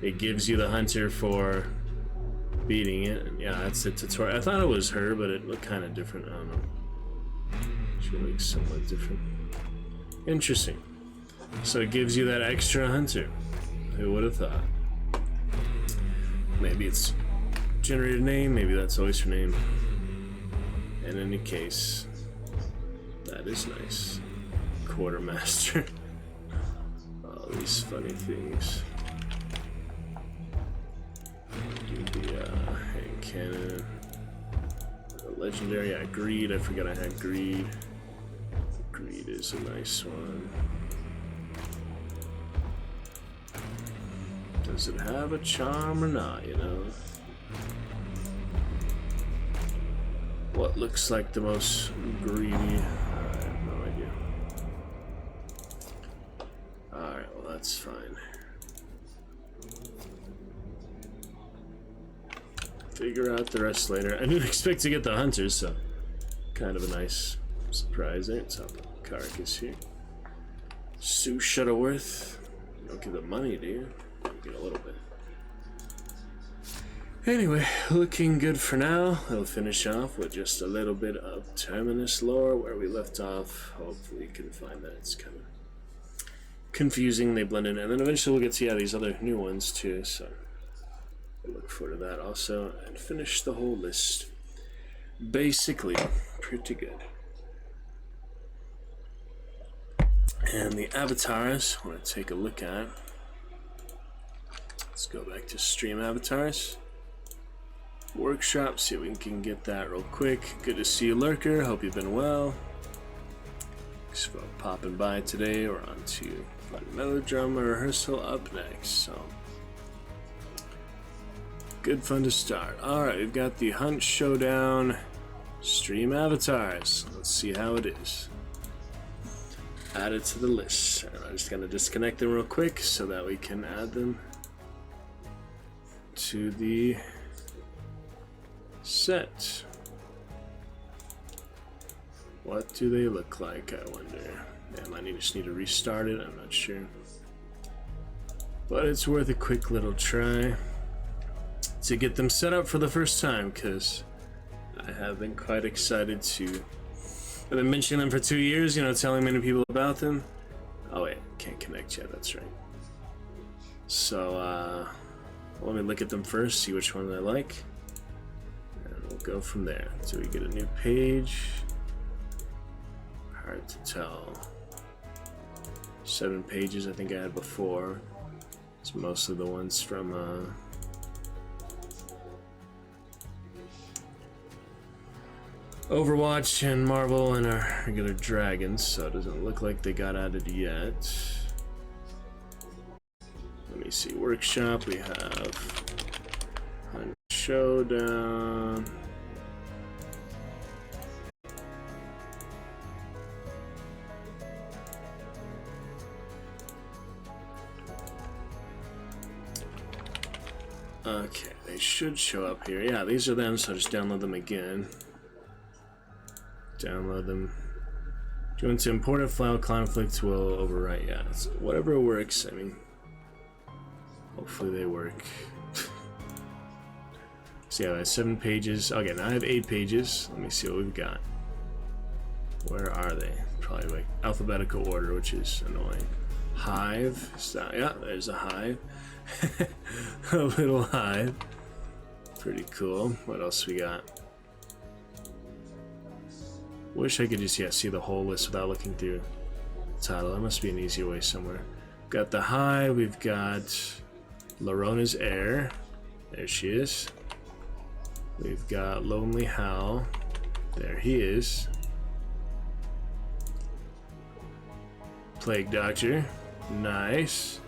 It gives you the hunter for beating it. Yeah, that's the tutorial. I thought it was her, but it looked kind of different. I don't know. She looks somewhat different. Interesting. So it gives you that extra hunter. Who would have thought? Maybe it's generated name, maybe that's always her name. In any case, that is nice. Quartermaster. All these funny things. Do the hand cannon. The legendary, yeah, greed. I forgot I had greed. Greed is a nice one. Does it have a charm or not, you know? What looks like the most greedy? I have no idea. Alright, well that's fine. Figure out the rest later. I didn't expect to get the hunters, so kind of a nice surprise. It's up carcass here. Sue Shuttleworth. You don't get the money, do you? You get a little bit. Anyway, looking good for now. We'll finish off with just a little bit of Terminus lore where we left off. Hopefully you can find that. It's kind of confusing. They blend in. And then eventually we'll get to, yeah, these other new ones too. So we'll look forward to that also. And finish the whole list. Basically, pretty good. And the avatars I want to take a look at. Let's go back to stream avatars. Workshop, see if we can get that real quick. Good to see you, Lurker. Hope you've been well. Thanks for popping by today. We're on to Melodrama Rehearsal up next. So good fun to start. Alright, we've got the Hunt Showdown stream avatars. Let's see how it is. Add it to the list. And I'm just gonna disconnect them real quick so that we can add them to the set. What do they look like, I wonder? Damn, I just need to restart it, I'm not sure. But it's worth a quick little try to get them set up for the first time, because I have been quite excited to... I've been mentioning them for 2 years, you know, telling many people about them. Oh wait, can't connect yet, that's right. So, let me look at them first, see which one I like. And we'll go from there. So we get a new page. Hard to tell. 7 pages I think I had before. It's mostly the ones from, Overwatch and Marvel and our regular dragons, so it doesn't look like they got added yet. Let me see. Workshop, we have Hunt Showdown. Okay, they should show up here. Yeah, these are them, so I'll just download them again. Download them. Do you want to import a file? Conflict will overwrite. Yeah, it's whatever works. I mean, hopefully they work. So yeah, I have 7 pages. Okay, now I have 8 pages. Let me see what we've got. Where are they? Probably like alphabetical order, which is annoying. hive. So, yeah, there's a hive. A little hive. Pretty cool. What else we got? Wish I could just, yeah, see the whole list without looking through the title. There must be an easier way somewhere. Got the hive. We've got Larona's heir. There she is. We've got Lonely Hal. There he is. Plague Doctor. Nice.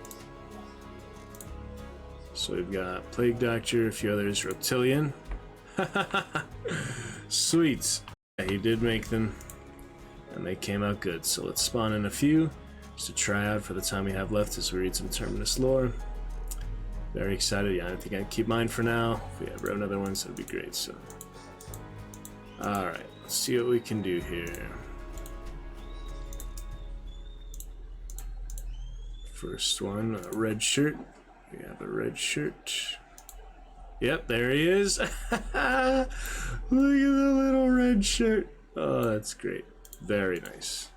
So we've got Plague Doctor, a few others. Reptilian. Sweet. Yeah, he did make them, and they came out good. So let's spawn in a few, just to try out for the time we have left as we read some Terminus lore. Very excited. Yeah, I think I'd keep mine for now. If we ever have another one, so that'd be great. So, alright, let's see what we can do here. First one, a red shirt. We have a red shirt. Yep, there he is. Look at the little red shirt. Oh, that's great. Very nice.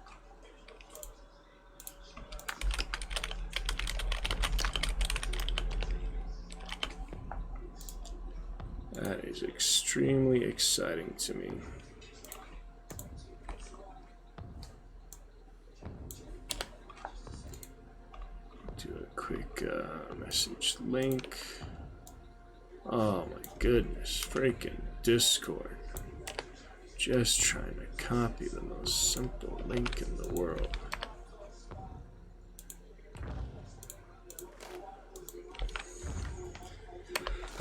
That is extremely exciting to me. Do a quick message link. Oh my goodness, freaking Discord. Just trying to copy the most simple link in the world.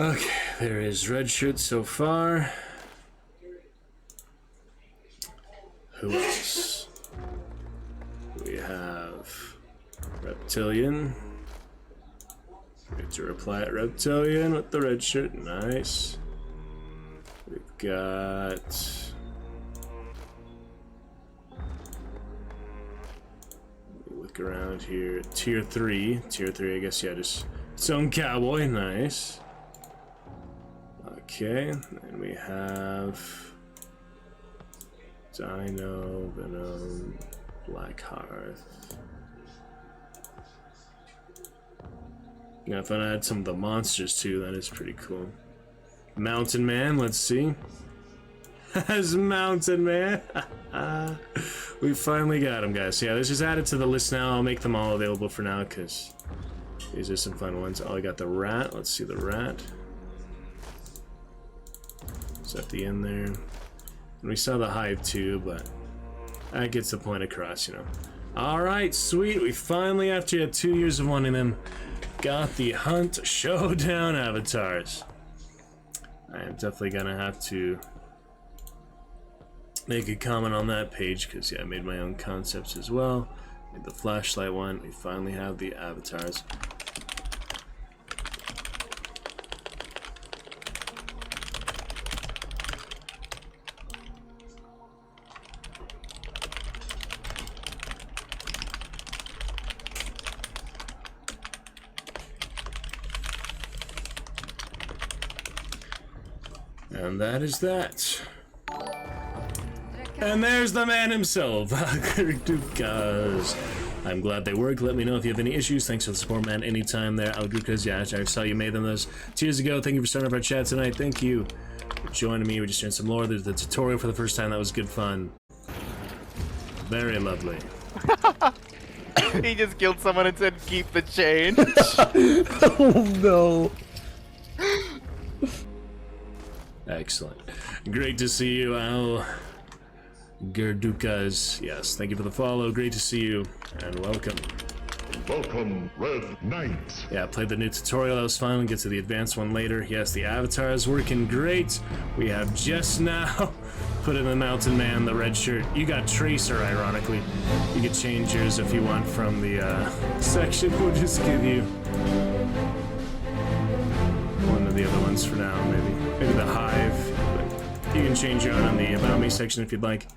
Okay, there is red shirt so far. Who else? We have Reptilian. We have to reply at Reptilian with the red shirt. Nice. We've got... Look around here. Tier 3. Tier 3, I guess, yeah, just its own cowboy. Nice. Okay, and we have Dino, Venom, Blackhearth. Yeah, if I add some of the monsters too, that is pretty cool. Mountain Man, let's see. As Mountain Man. We finally got him, guys. So yeah, let's just add it to the list now. I'll make them all available for now because these are some fun ones. Oh, I got the rat. Let's see the rat. It's at the end there. And we saw the hive too, but that gets the point across, you know. Alright, sweet. We finally, after 2 years of wanting them, got the Hunt Showdown avatars. I am definitely gonna have to make a comment on that page because, yeah, I made my own concepts as well. Made the flashlight one. We finally have the avatars. And that is that. And there's the man himself, Agrukas. I'm glad they work. Let me know if you have any issues. Thanks for the support, man. Anytime there, Agrukas. Yeah, I saw you made them those 2 years ago. Thank you for starting up our chat tonight. Thank you for joining me. We just doing some lore. There's the tutorial for the first time. That was good fun. Very lovely. He just killed someone and said, keep the change. Oh no. Excellent. Great to see you, Al. Gerdukas. Yes, thank you for the follow. Great to see you, and welcome. Welcome, Red Knight. Yeah, I played the new tutorial. That was fun. We'll get to the advanced one later. Yes, the avatar is working great. We have just now put in the Mountain Man, the red shirt. You got Tracer, ironically. You could change yours if you want from the section. We'll just give you one of the other ones for now, maybe. Maybe the Hive. But you can change your own on the About Me section if you'd like.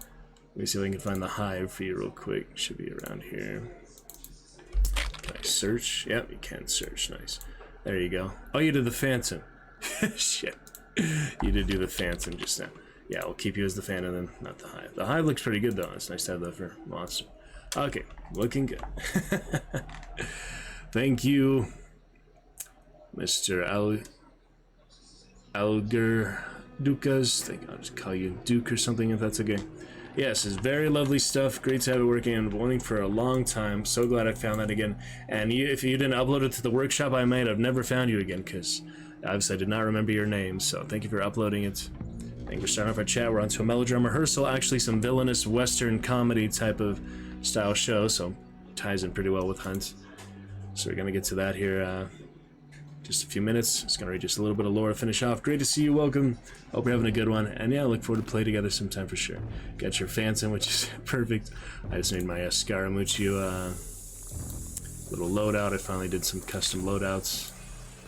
Let me see if I can find the Hive for you real quick. Should be around here. Can I search? Yep, you can search. Nice. There you go. Oh, you did the Phantom. Shit. You did do the Phantom just now. Yeah, we'll keep you as the Phantom then, not the Hive. The Hive looks pretty good though. It's nice to have that for monster. Okay, looking good. Thank you, Mr. Alger Dukas. I think I'll just call you Duke or something if that's okay. Yes, it's very lovely stuff. Great to have it working. I've been wanting for a long time. So glad I found that again. And if you didn't upload it to the workshop I made, I've never found you again because obviously I did not remember your name. So thank you for uploading it. Thank you for starting off our chat. We're on to a Melodrama Rehearsal, actually some villainous Western comedy type of style show. So ties in pretty well with Hunt. So we're gonna get to that here. Just a few minutes. Just gonna read just a little bit of lore to finish off. Great to see you. Welcome. Hope you're having a good one. And yeah, I look forward to play together sometime for sure. Got your Phantom, which is perfect. I just made my Scaramucci little loadout. I finally did some custom loadouts,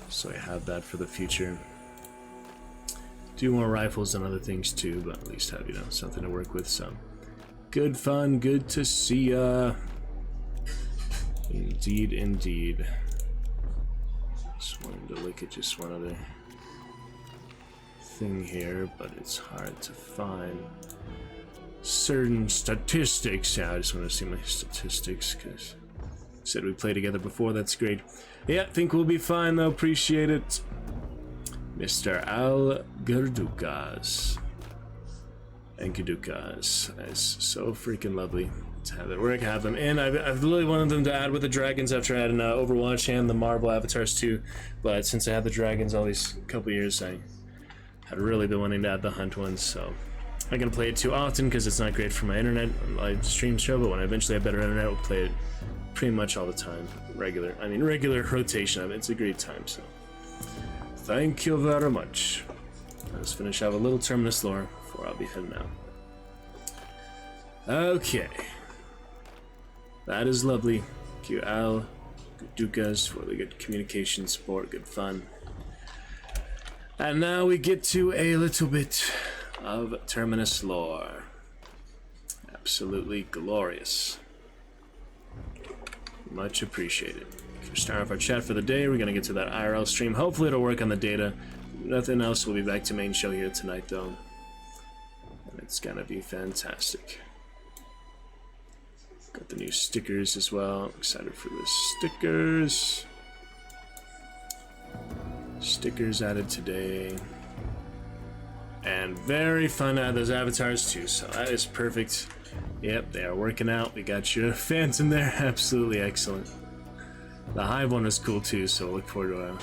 so I have that for the future. Do more rifles and other things too, but at least have, you know, something to work with. So good fun. Good to see ya. Indeed, indeed. Just wanted to look at just one other thing here, but it's hard to find certain statistics. Yeah, I just want to see my statistics because said we played together before. That's great. Yeah, think we'll be fine though. Appreciate it, Mr. Al Gerdukas. And Gerdukas. That's so freaking lovely to have it work, have them in. I've really wanted them to add with the dragons after adding Overwatch and the Marvel avatars too, but since I had the dragons all these couple years, I had really been wanting to add the Hunt ones, so I'm gonna play it too often because it's not great for my internet live stream show, but when I eventually have better internet, I'll play it pretty much all the time. Regular rotation of it. It's a great time, so thank you very much. Let's finish out a little Terminus lore before I'll be heading out. Okay. That is lovely. Thank you, Al Dukas, for the good communication support, good fun. And now we get to a little bit of Terminus lore. Absolutely glorious. Much appreciated. For starting off our chat for the day, we're gonna get to that IRL stream. Hopefully it'll work on the data. Nothing else. We'll be back to main show here tonight though. And it's gonna be fantastic. Got the new stickers as well. Excited for the stickers. Stickers added today. And very fun to add those avatars too, so that is perfect. Yep, they are working out. We got your Phantom there. Absolutely excellent. The Hive one was cool too, so look forward to a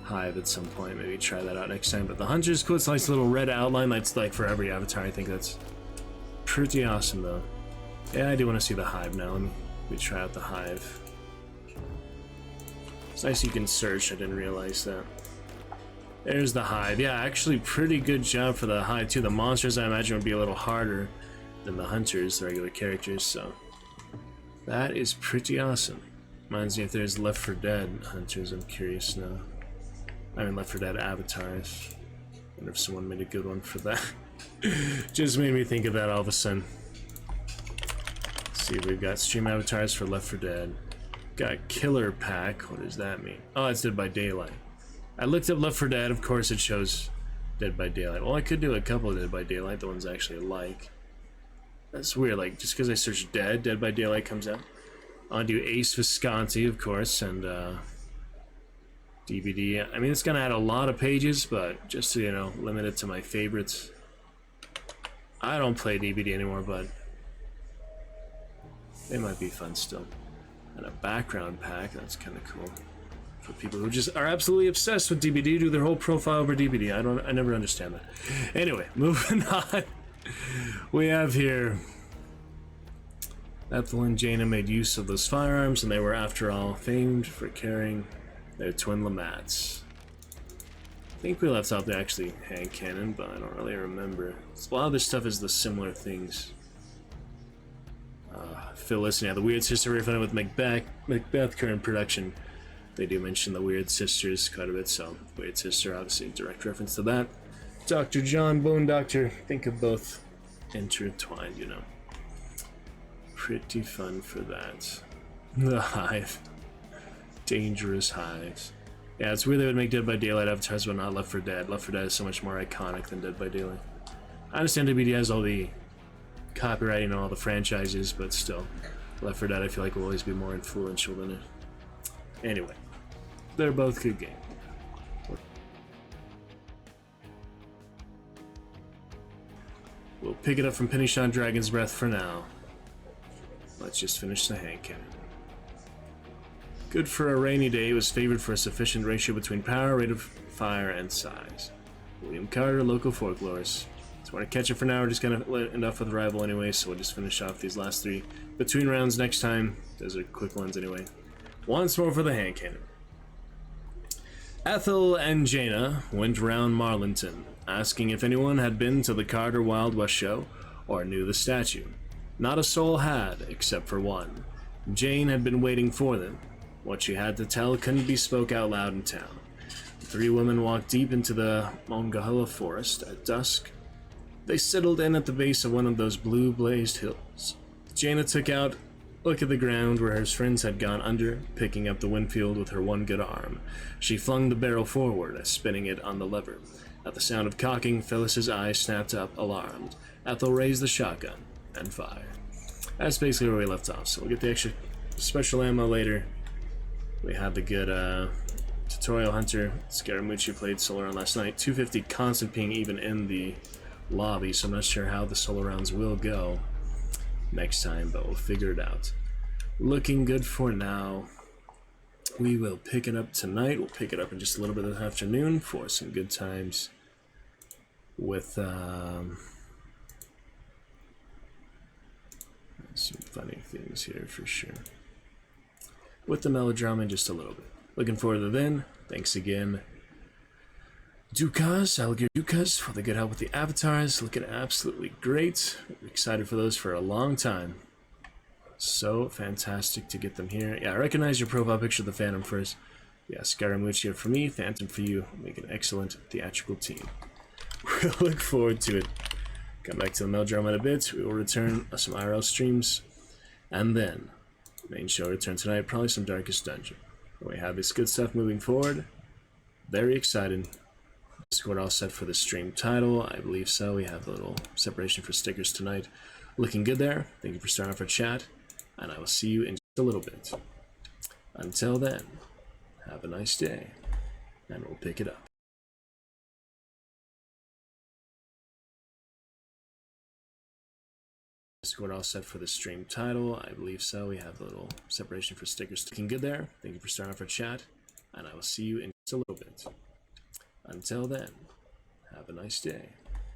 Hive at some point. Maybe try that out next time. But the Hunter's cool. It's a nice little red outline that's like for every avatar. I think that's pretty awesome though. Yeah, I do want to see the Hive now. Let me try out the Hive. It's nice you can search. I didn't realize that. There's the Hive. Yeah, actually pretty good job for the Hive too. The monsters I imagine would be a little harder than the Hunters, the regular characters, so that is pretty awesome. Reminds me if there's Left 4 Dead Hunters, I'm curious now. I mean Left 4 Dead avatars. I wonder if someone made a good one for that. Just made me think of that all of a sudden. See, we've got stream avatars for Left 4 Dead. Got Killer Pack. What does that mean? Oh, it's Dead by Daylight. I looked up Left 4 Dead. Of course, it shows Dead by Daylight. Well, I could do a couple of Dead by Daylight. The ones I actually like. That's weird. Like just because I search Dead by Daylight comes out. I'll do Ace Visconti, of course, and DVD. I mean, it's gonna add a lot of pages, but just to, you know, limit it to my favorites. I don't play DVD anymore, but they might be fun still. And a background pack, that's kind of cool. For people who just are absolutely obsessed with DVD, do their whole profile over DVD. I never understand that. Anyway, moving on. We have here Ethel and Jaina made use of those firearms, and they were, after all, famed for carrying their twin Lamats. I think we left out the actually hand cannon, but I don't really remember. A lot of this stuff is the similar things. Phyllis, yeah, the Weird Sister refunded with Macbeth current production. They do mention the Weird Sisters quite a bit, so Weird Sister, obviously, direct reference to that. Dr. John, Bone Doctor, think of both intertwined, you know. Pretty fun for that. The Hive. Dangerous Hives. Yeah, it's weird they would make Dead by Daylight avatars, but not Left 4 Dead. Left 4 Dead is so much more iconic than Dead by Daylight. I understand WD has all the copyright and all the franchises, but still. Left 4 Dead, I feel like, will always be more influential than it. Anyway, they're both good games. We'll pick it up from Penny Shot Dragon's Breath for now. Let's just finish the hand cannon. Good for a rainy day, it was favored for a sufficient ratio between power, rate of fire, and size. William Carter, local folklorist. So we're gonna catch it for now, we're just gonna let enough with the rival anyway, so we'll just finish off these last 3 between rounds next time. Those are quick ones anyway. Once more for the hand cannon. Ethel and Jaina went round Marlinton, asking if anyone had been to the Carter Wild West show or knew the statue. Not a soul had, except for one. Jane had been waiting for them. What she had to tell couldn't be spoke out loud in town. The 3 women walked deep into the Monongahela forest at dusk. They settled in at the base of one of those blue-blazed hills. Jaina took out look at the ground where her friends had gone under, picking up the Winfield with her one good arm. She flung the barrel forward, spinning it on the lever. At the sound of cocking, Phyllis's eyes snapped up, alarmed. Ethel raised the shotgun and fired. That's basically where we left off, so we'll get the extra special ammo later. We had the good tutorial hunter. Scaramucci played solo round last night. 250 constant ping even in the lobby, so I'm not sure how the solo rounds will go next time, but we'll figure it out. Looking good for now. We will pick it up tonight. We'll pick it up in just a little bit of the afternoon for some good times with some funny things here for sure. With the melodrama in just a little bit. Looking forward to then. Thanks again, Dukas, Alligator Dukas, for the good help with the avatars. Looking absolutely great. Excited for those for a long time. So fantastic to get them here. Yeah, I recognize your profile picture of the Phantom first. Yeah, Scaramucci for me, Phantom for you. Make an excellent theatrical team. We'll look forward to it. Come back to the melodrama in a bit. We will return some IRL streams. And then, main show return tonight, probably some Darkest Dungeon. We have this good stuff moving forward. Very excited. Discord all set for the stream title. I believe so. We have a little separation for stickers tonight. Looking good there. Thank you for starting off our chat. And I will see you in just a little bit. Until then, have a nice day. And we'll pick it up. Discord all set for the stream title. I believe so. We have a little separation for stickers. Looking good there. Thank you for starting off our chat. And I will see you in just a little bit. Until then, have a nice day.